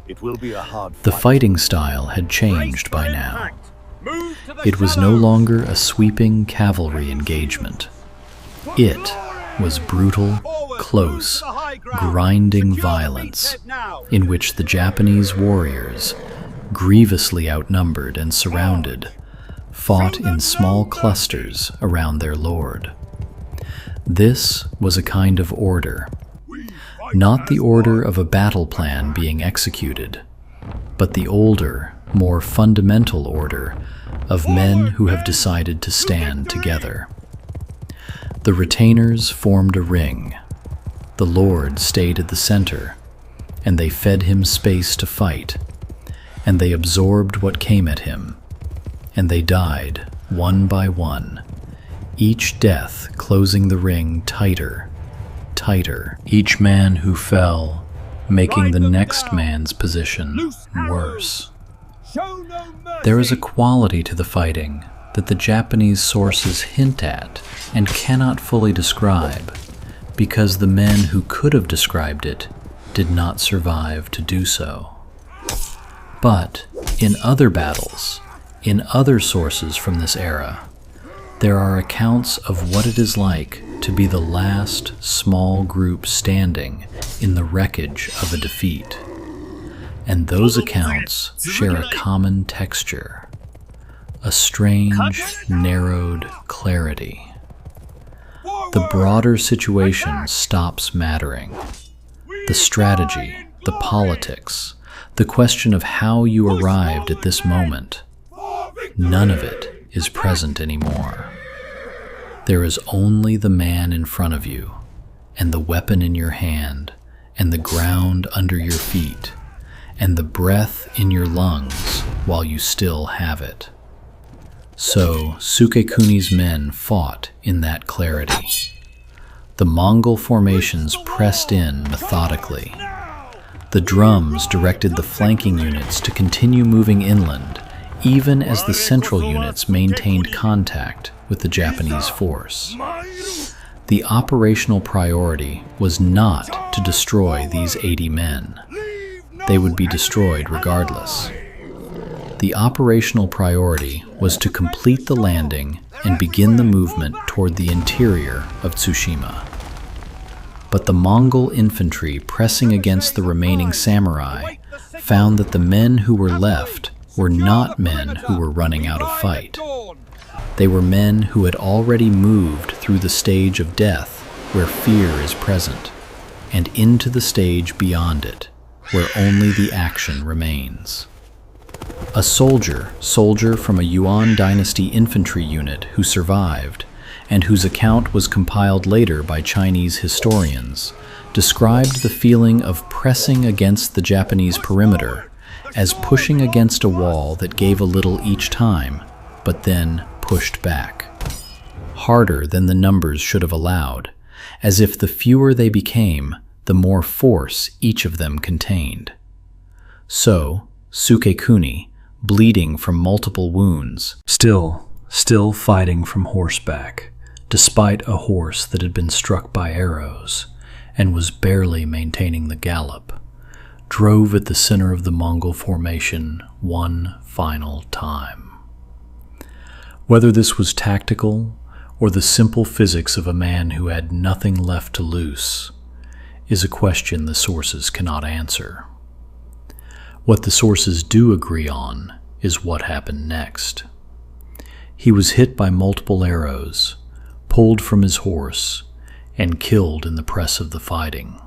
The fighting style had changed by now. It was no longer a sweeping cavalry engagement. It was brutal, close, grinding violence in which the Japanese warriors, grievously outnumbered and surrounded, fought in small clusters around their lord. This was a kind of order, not the order of a battle plan being executed, but the older, more fundamental order of men who have decided to stand together. The retainers formed a ring. The lord stayed at the center, and they fed him space to fight, and they absorbed what came at him, and they died one by one, each death closing the ring tighter, tighter, each man who fell making the next man's position worse. There is a quality to the fighting that the Japanese sources hint at and cannot fully describe, because the men who could have described it did not survive to do so. But in other battles, in other sources from this era, there are accounts of what it is like to be the last small group standing in the wreckage of a defeat. And those accounts share a common texture, a strange, narrowed clarity. The broader situation stops mattering. The strategy, the politics, the question of how you arrived at this moment, none of it is present anymore. There is only the man in front of you, and the weapon in your hand, and the ground under your feet, and the breath in your lungs while you still have it. So Sukekuni's men fought in that clarity. The Mongol formations pressed in methodically. The drums directed the flanking units to continue moving inland, even as the central units maintained contact with the Japanese force. The operational priority was not to destroy these 80 men. They would be destroyed regardless. The operational priority was to complete the landing and begin the movement toward the interior of Tsushima. But the Mongol infantry pressing against the remaining samurai found that the men who were left were not men who were running out of fight. They were men who had already moved through the stage of death where fear is present, and into the stage beyond it, where only the action remains. A soldier from a Yuan dynasty infantry unit who survived, and whose account was compiled later by Chinese historians, described the feeling of pressing against the Japanese perimeter as pushing against a wall that gave a little each time, but then pushed back, harder than the numbers should have allowed, as if the fewer they became, the more force each of them contained. So, Sukekuni, bleeding from multiple wounds, still still fighting from horseback, despite a horse that had been struck by arrows and was barely maintaining the gallop, drove at the center of the Mongol formation one final time. Whether this was tactical or the simple physics of a man who had nothing left to lose is a question the sources cannot answer. What the sources do agree on is what happened next. He was hit by multiple arrows, pulled from his horse, and killed in the press of the fighting.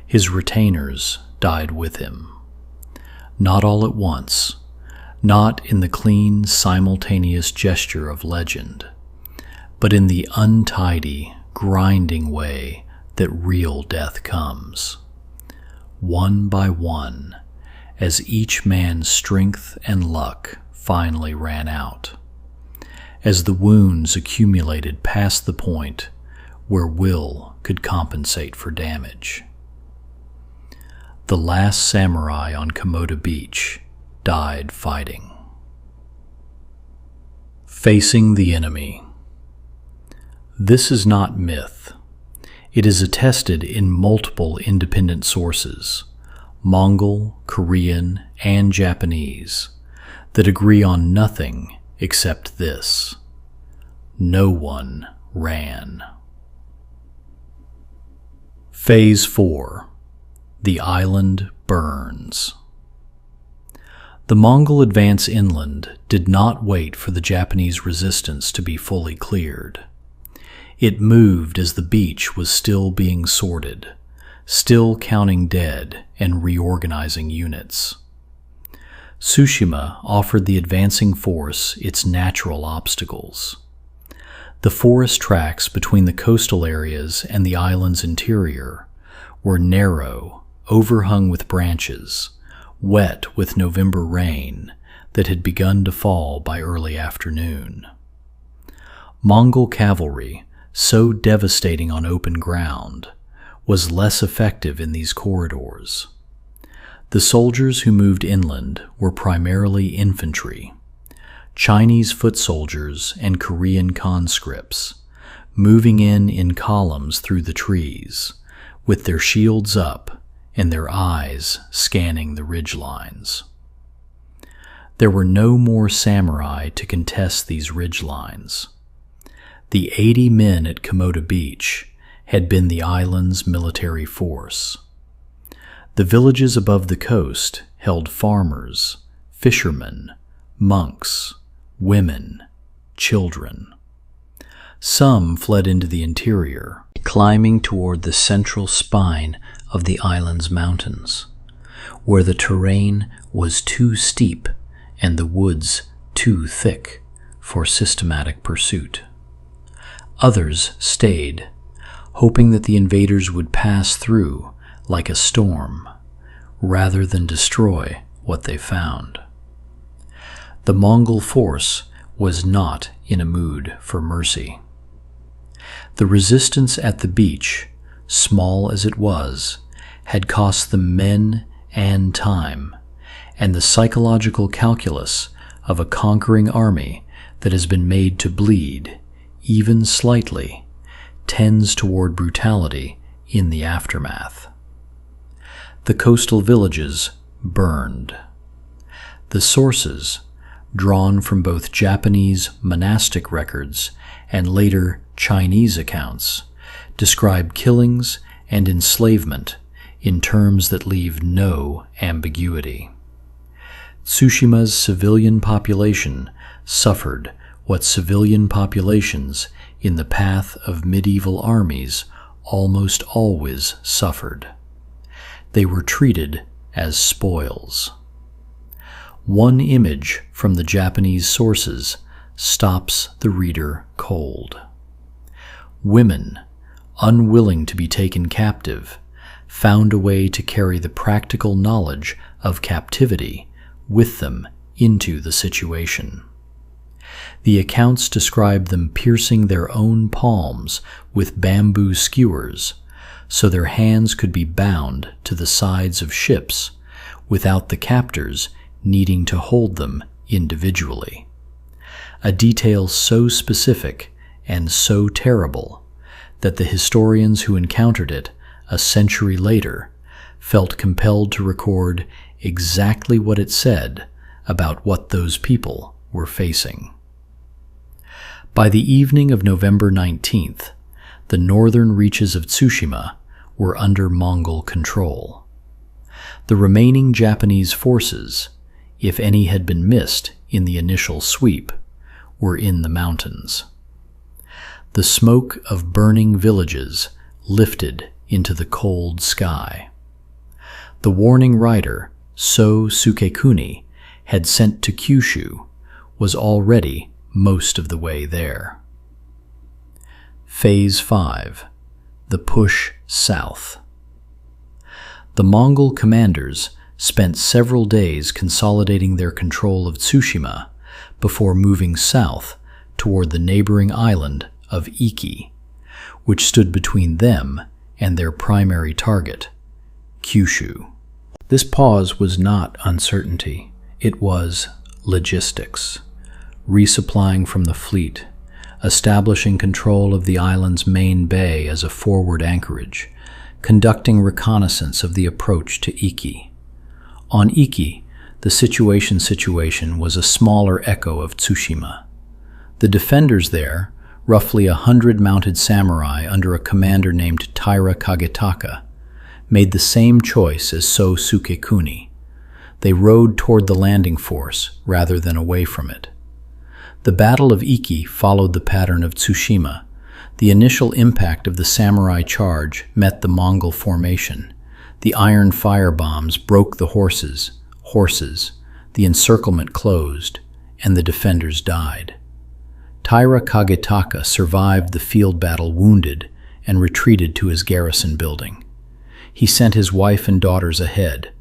His retainers died with him. Not all at once, not in the clean, simultaneous gesture of legend, but in the untidy, grinding way that real death comes. One by one, as each man's strength and luck finally ran out, as the wounds accumulated past the point where will could compensate for damage. The last samurai on Komoda Beach died fighting. Facing the enemy. This is not myth. It is attested in multiple independent sources, Mongol, Korean, and Japanese, that agree on nothing except this: no one ran. Phase 4. The island burns. The Mongol advance inland did not wait for the Japanese resistance to be fully cleared. It moved as the beach was still being sorted, still counting dead and reorganizing units. Tsushima offered the advancing force its natural obstacles. The forest tracks between the coastal areas and the island's interior were narrow, overhung with branches, wet with November rain that had begun to fall by early afternoon. Mongol cavalry, so devastating on open ground, was less effective in these corridors. The soldiers who moved inland were primarily infantry, Chinese foot soldiers and Korean conscripts, moving in columns through the trees, with their shields up and their eyes scanning the ridgelines. There were no more samurai to contest these ridgelines. The 80 men at Komoda Beach had been the island's military force. The villages above the coast held farmers, fishermen, monks, women, children. Some fled into the interior, climbing toward the central spine of the island's mountains, where the terrain was too steep and the woods too thick for systematic pursuit. Others stayed, hoping that the invaders would pass through like a storm, rather than destroy what they found. The Mongol force was not in a mood for mercy. The resistance at the beach, small as it was, had cost them men and time, and the psychological calculus of a conquering army that has been made to bleed, even slightly, tends toward brutality in the aftermath. The coastal villages burned. The sources, drawn from both Japanese monastic records and later Chinese accounts, describe killings and enslavement in terms that leave no ambiguity. Tsushima's civilian population suffered what civilian populations in the path of medieval armies almost always suffered. They were treated as spoils. One image from the Japanese sources stops the reader cold. Women, unwilling to be taken captive, found a way to carry the practical knowledge of captivity with them into the situation. The accounts describe them piercing their own palms with bamboo skewers, so their hands could be bound to the sides of ships without the captors needing to hold them individually. a detail so specific and so terrible that the historians who encountered it a century later felt compelled to record exactly what it said about what those people were facing. By the evening of November 19th, the northern reaches of Tsushima were under Mongol control. The remaining Japanese forces, if any had been missed in the initial sweep, were in the mountains. The smoke of burning villages lifted into the cold sky. The warning rider, So Sukekuni, had sent to Kyushu, was already most of the way there. Phase 5. The push south. The Mongol commanders spent several days consolidating their control of Tsushima before moving south toward the neighboring island of Iki, which stood between them and their primary target, Kyushu. This pause was not uncertainty. It was logistics, resupplying from the fleet, establishing control of the island's main bay as a forward anchorage, conducting reconnaissance of the approach to Iki. On Iki, the situation was a smaller echo of Tsushima. The defenders there, roughly 100 mounted samurai under a commander named Taira Kagetaka, made the same choice as So Sukekuni. They rode toward the landing force rather than away from it. The Battle of Iki followed the pattern of Tsushima. The initial impact of the samurai charge met the Mongol formation. The iron firebombs broke the horses, the encirclement closed, and the defenders died. Taira Kagetaka survived the field battle wounded and retreated to his garrison building. He sent his wife and daughters ahead.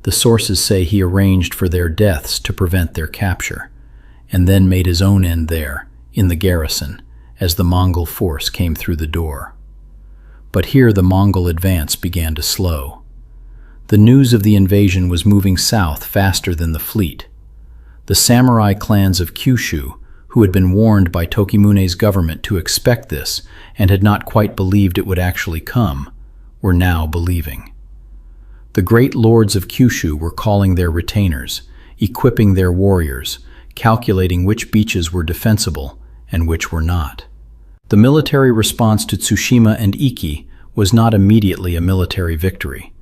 The sources say he arranged for their deaths to prevent their capture, and then made his own end there, in the garrison, as the Mongol force came through the door. But here the Mongol advance began to slow. The news of the invasion was moving south faster than the fleet. The samurai clans of Kyushu, who had been warned by Tokimune's government to expect this and had not quite believed it would actually come, were now believing. The great lords of Kyushu were calling their retainers, equipping their warriors, calculating which beaches were defensible and which were not. The military response to Tsushima and Iki was not immediately a military victory,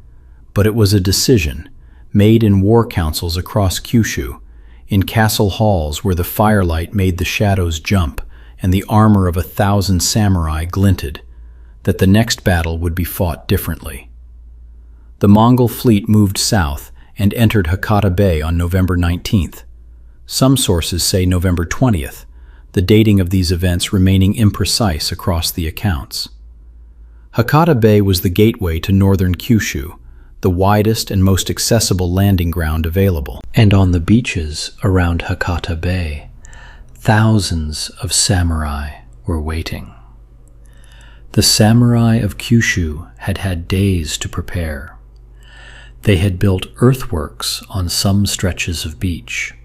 but it was a decision made in war councils across Kyushu, in castle halls where the firelight made the shadows jump and the armor of 1,000 samurai glinted, that the next battle would be fought differently. The Mongol fleet moved south and entered Hakata Bay on November 19th. Some sources say November 20th, the dating of these events remaining imprecise across the accounts. Hakata Bay was the gateway to northern Kyushu, the widest and most accessible landing ground available. And on the beaches around Hakata Bay, thousands of samurai were waiting. The samurai of Kyushu had had days to prepare. They had built earthworks on some stretches of beach.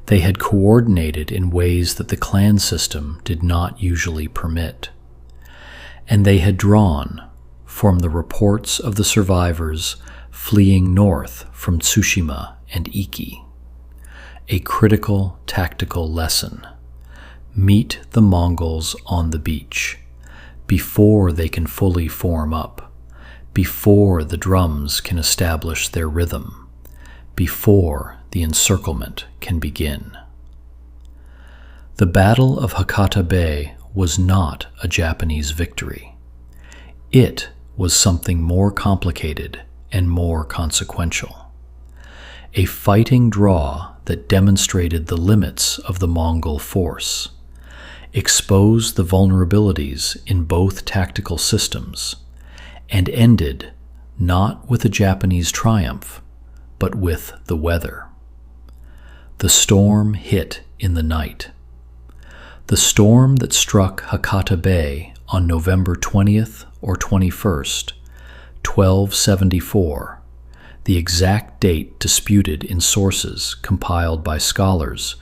They had coordinated in ways that the clan system did not usually permit. And they had drawn from the reports of the survivors fleeing north from Tsushima and Iki. A critical tactical lesson. Meet the Mongols on the beach, before they can fully form up, before the drums can establish their rhythm, before the encirclement can begin. The Battle of Hakata Bay was not a Japanese victory. It was something more complicated and more consequential. A fighting draw that demonstrated the limits of the Mongol force, exposed the vulnerabilities in both tactical systems, and ended not with a Japanese triumph, but with the weather. The storm hit in the night. The storm that struck Hakata Bay on November 20th or 21st, 1274, the exact date disputed in sources compiled by scholars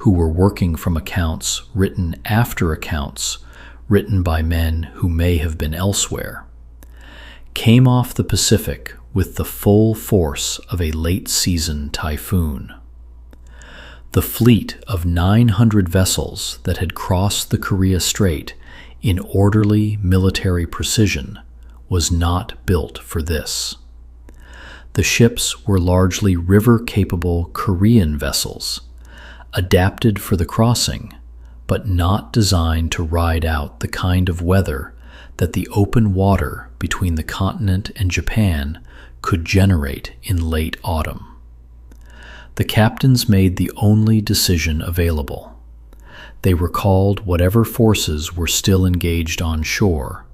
who were working from accounts written after accounts written by men who may have been elsewhere, came off the Pacific with the full force of a late-season typhoon. The fleet of 900 vessels that had crossed the Korea Strait in orderly military precision was not built for this. The ships were largely river-capable Korean vessels, adapted for the crossing, but not designed to ride out the kind of weather that the open water between the continent and Japan could generate in late autumn. The captains made the only decision available. They recalled whatever forces were still engaged on shore,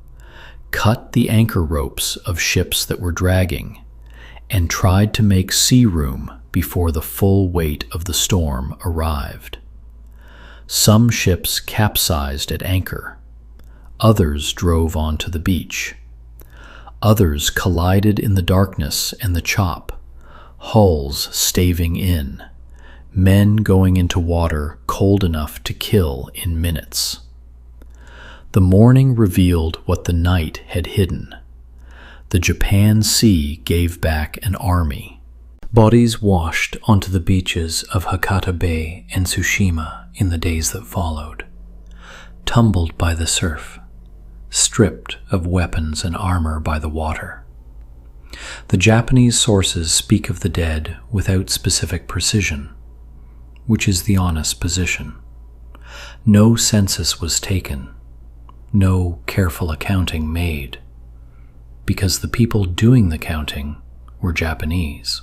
cut the anchor ropes of ships that were dragging, and tried to make sea room before the full weight of the storm arrived. Some ships capsized at anchor. Others drove onto the beach. Others collided in the darkness and the chop, hulls staving in, men going into water cold enough to kill in minutes. The morning revealed what the night had hidden. The Japan Sea gave back an army. Bodies washed onto the beaches of Hakata Bay and Tsushima in the days that followed, tumbled by the surf, stripped of weapons and armor by the water. The Japanese sources speak of the dead without specific precision, which is the honest position. No census was taken, no careful accounting made, because the people doing the counting were Japanese,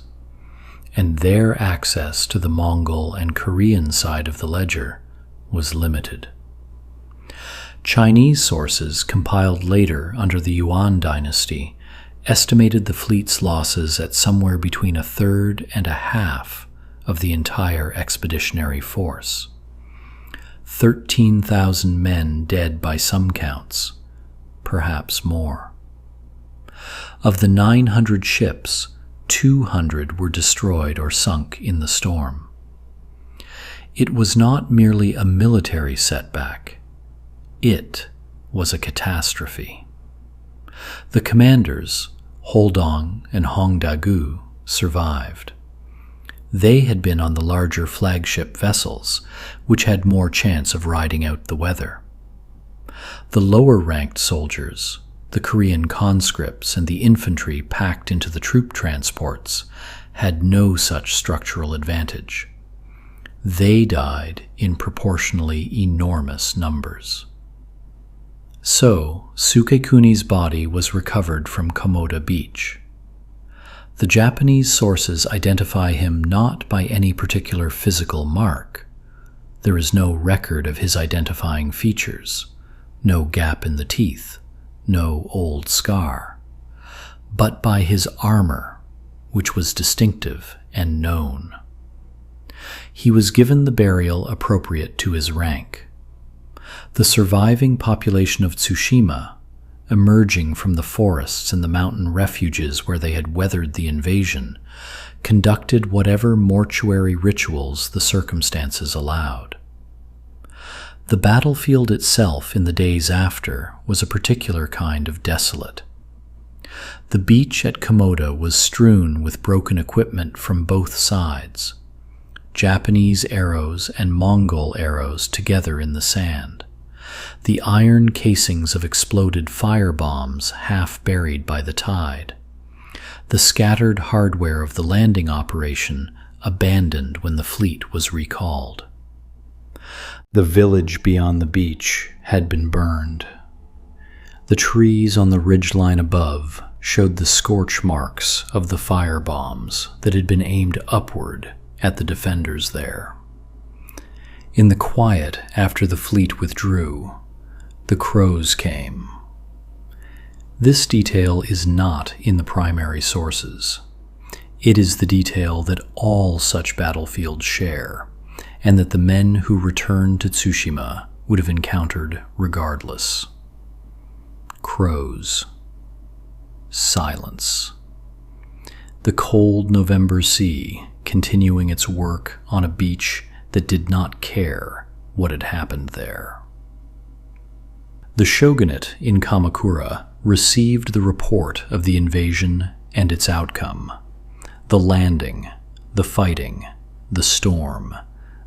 and their access to the Mongol and Korean side of the ledger was limited. Chinese sources compiled later under the Yuan dynasty estimated the fleet's losses at somewhere between a third and a half of the entire expeditionary force. 13,000 men dead by some counts, perhaps more. Of the 900 ships, 200 were destroyed or sunk in the storm. It was not merely a military setback. It was a catastrophe. The commanders, Holdong and Hongdagu, survived. They had been on the larger flagship vessels, which had more chance of riding out the weather. The lower-ranked soldiers, the Korean conscripts and the infantry packed into the troop transports, had no such structural advantage. They died in proportionally enormous numbers. So, Sukekuni's body was recovered from Komoda Beach. The Japanese sources identify him not by any particular physical mark. There is no record of his identifying features, no gap in the teeth, no old scar, but by his armor, which was distinctive and known. He was given the burial appropriate to his rank. The surviving population of Tsushima, emerging from the forests and the mountain refuges where they had weathered the invasion, conducted whatever mortuary rituals the circumstances allowed. The battlefield itself in the days after was a particular kind of desolate. The beach at Komoda was strewn with broken equipment from both sides, Japanese arrows and Mongol arrows together in the sand, the iron casings of exploded firebombs half buried by the tide, the scattered hardware of the landing operation abandoned when the fleet was recalled. The village beyond the beach had been burned. The trees on the ridgeline above showed the scorch marks of the firebombs that had been aimed upward at the defenders there. In the quiet after the fleet withdrew, the crows came. This detail is not in the primary sources. It is the detail that all such battlefields share, and that the men who returned to Tsushima would have encountered regardless. Crows. Silence. The cold November sea continuing its work on a beach that did not care what had happened there. The shogunate in Kamakura received the report of the invasion and its outcome: the landing, the fighting, the storm,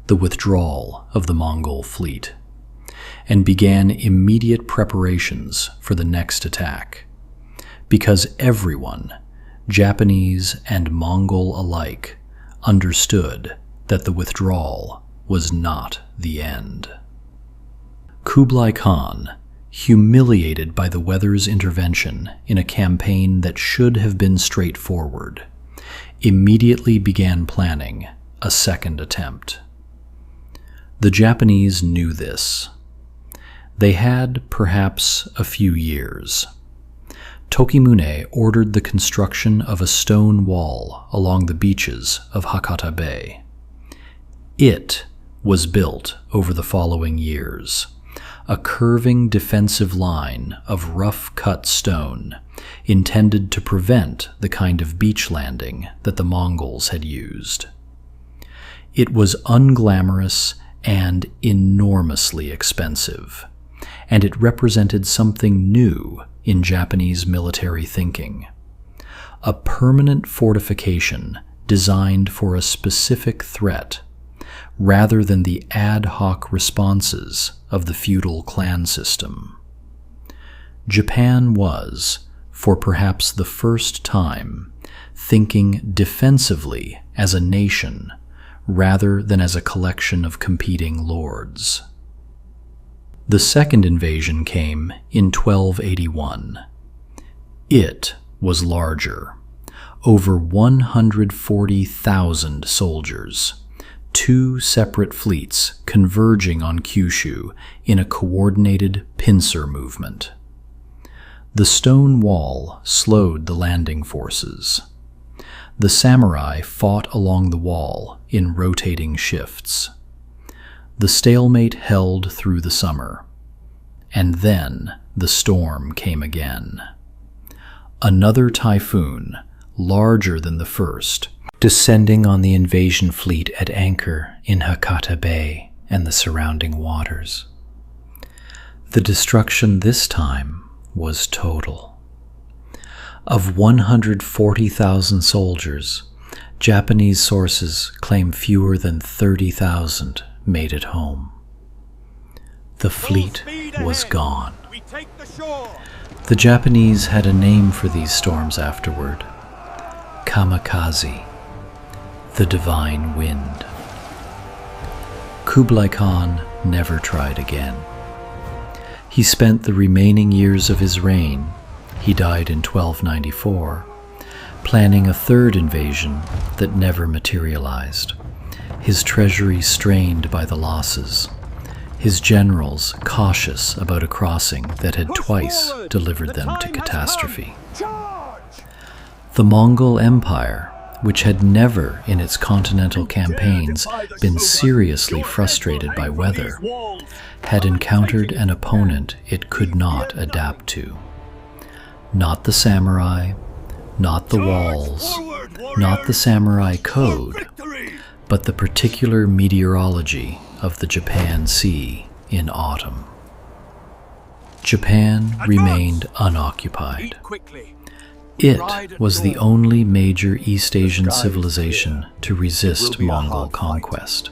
the withdrawal of the Mongol fleet, and began immediate preparations for the next attack, because everyone, Japanese and Mongol alike, understood that the withdrawal was not the end. Kublai Khan, humiliated by the weather's intervention in a campaign that should have been straightforward, immediately began planning a second attempt. The Japanese knew this. They had perhaps a few years. Tokimune ordered the construction of a stone wall along the beaches of Hakata Bay. It was built over the following years, a curving defensive line of rough-cut stone intended to prevent the kind of beach landing that the Mongols had used. It was unglamorous and enormously expensive, and it represented something new in Japanese military thinking: a permanent fortification designed for a specific threat, rather than the ad hoc responses of the feudal clan system. Japan was, for perhaps the first time, thinking defensively as a nation rather than as a collection of competing lords. The second invasion came in 1281. It was larger. Over 140,000 soldiers, 2 separate fleets converging on Kyushu in a coordinated pincer movement. The stone wall slowed the landing forces. The samurai fought along the wall in rotating shifts. The stalemate held through the summer, and then the storm came again. Another typhoon, larger than the first, descending on the invasion fleet at anchor in Hakata Bay and the surrounding waters. The destruction this time was total. Of 140,000 soldiers, Japanese sources claim fewer than 30,000 made it home. The fleet was gone. The Japanese had a name for these storms afterward: kamikaze, the divine wind. Kublai Khan never tried again. He spent the remaining years of his reign, he died in 1294, planning a third invasion that never materialized, his treasury strained by the losses, his generals cautious about a crossing that had twice delivered them to catastrophe. The Mongol Empire, which had never in its continental campaigns been seriously frustrated by weather, had encountered an opponent it could not adapt to. Not the samurai, not the walls, not the samurai code, but the particular meteorology of the Japan Sea in autumn. Japan remained unoccupied. It was the only major East Asian civilization to resist Mongol conquest,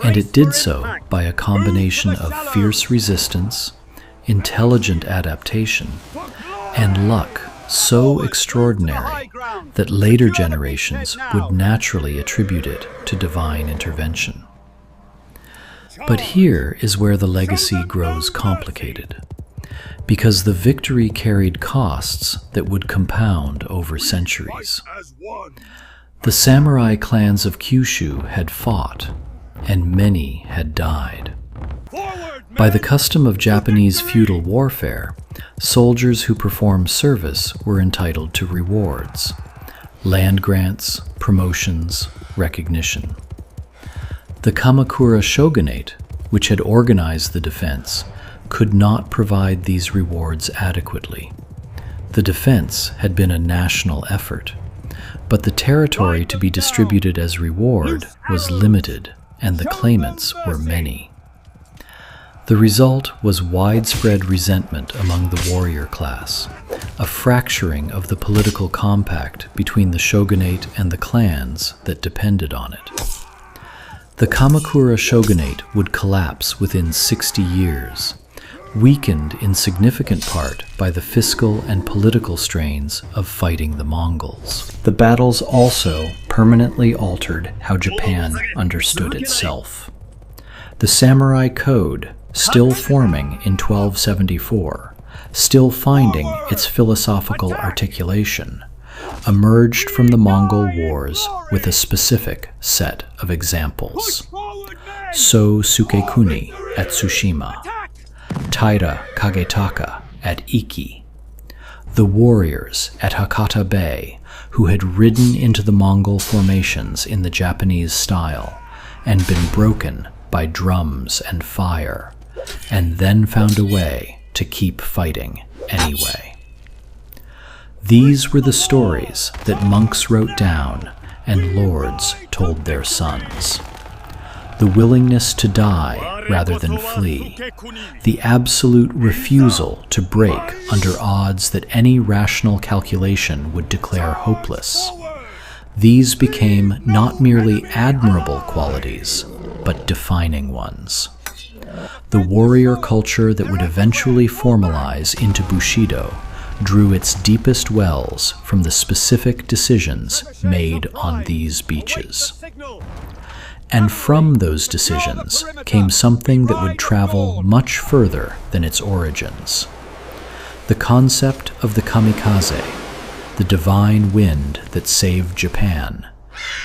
and it did so by a combination of fierce resistance, intelligent adaptation, and luck so extraordinary that later generations would naturally attribute it to divine intervention. But here is where the legacy grows complicated, because the victory carried costs that would compound over centuries. The samurai clans of Kyushu had fought, and many had died. By the custom of Japanese feudal warfare, soldiers who performed service were entitled to rewards: land grants, promotions, recognition. The Kamakura shogunate, which had organized the defense, could not provide these rewards adequately. The defense had been a national effort, but the territory to be distributed as reward was limited and the claimants were many. The result was widespread resentment among the warrior class, a fracturing of the political compact between the shogunate and the clans that depended on it. The Kamakura shogunate would collapse within 60 years, weakened in significant part by the fiscal and political strains of fighting the Mongols. The battles also permanently altered how Japan understood itself. The samurai code, still forming in 1274, still finding its philosophical articulation, emerged from the Mongol Wars with a specific set of examples. So Sukekuni at Tsushima, Taira Kagetaka at Iki, the warriors at Hakata Bay who had ridden into the Mongol formations in the Japanese style and been broken by drums and fire, and then found a way to keep fighting anyway. These were the stories that monks wrote down and lords told their sons. The willingness to die rather than flee, the absolute refusal to break under odds that any rational calculation would declare hopeless. These became not merely admirable qualities, but defining ones. The warrior culture that would eventually formalize into Bushido drew its deepest wells from the specific decisions made on these beaches. And from those decisions came something that would travel much further than its origins. The concept of the kamikaze, the divine wind that saved Japan,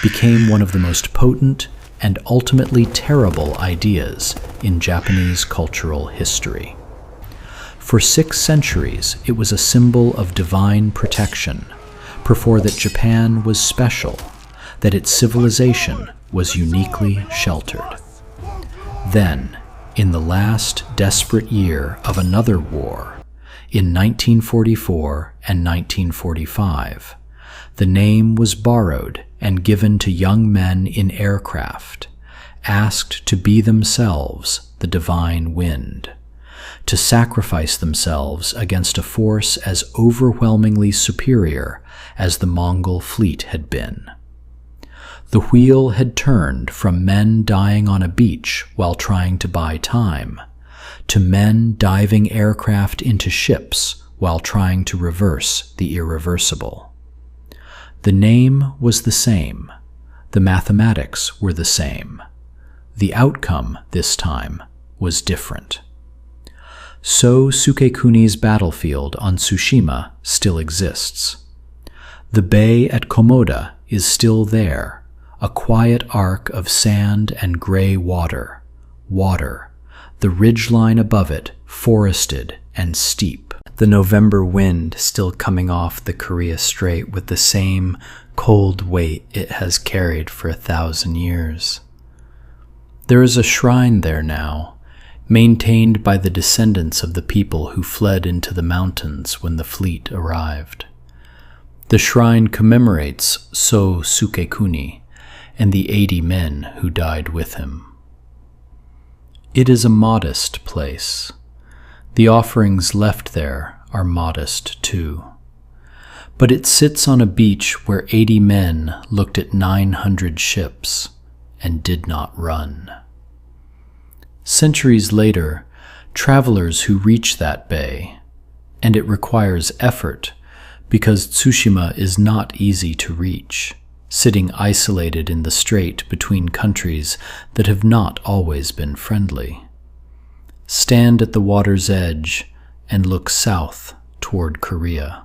became one of the most potent and ultimately terrible ideas in Japanese cultural history. For 6 centuries, it was a symbol of divine protection, for that Japan was special, that its civilization was uniquely sheltered. Then, in the last desperate year of another war, in 1944 and 1945, the name was borrowed and given to young men in aircraft, asked to be themselves the divine wind, to sacrifice themselves against a force as overwhelmingly superior as the Mongol fleet had been. The wheel had turned from men dying on a beach while trying to buy time, to men diving aircraft into ships while trying to reverse the irreversible. The name was the same. The mathematics were the same. The outcome, this time, was different. So Sukekuni's battlefield on Tsushima still exists. The bay at Komoda is still there, a quiet arc of sand and gray water, the ridgeline above it forested and steep. The November wind still coming off the Korea Strait with the same cold weight it has carried for 1,000 years. There is a shrine there now, maintained by the descendants of the people who fled into the mountains when the fleet arrived. The shrine commemorates So Sukekuni and the 80 men who died with him. It is a modest place. The offerings left there are modest too. But it sits on a beach where 80 men looked at 900 ships and did not run. Centuries later, travelers who reach that bay, and it requires effort because Tsushima is not easy to reach, sitting isolated in the strait between countries that have not always been friendly, stand at the water's edge and look south toward Korea,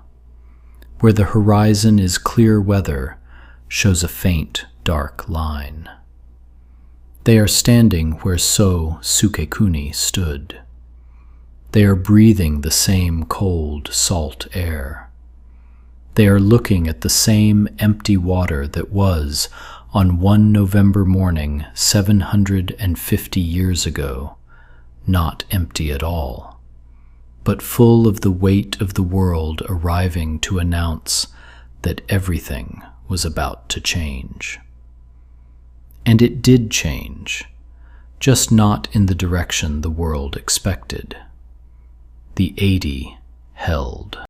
where the horizon is clear weather, shows a faint, dark line. They are standing where So Sukekuni stood. They are breathing the same cold, salt air. They are looking at the same empty water that was, on one November morning 750 years ago, not empty at all, but full of the weight of the world arriving to announce that everything was about to change. And it did change, just not in the direction the world expected. The 80 held.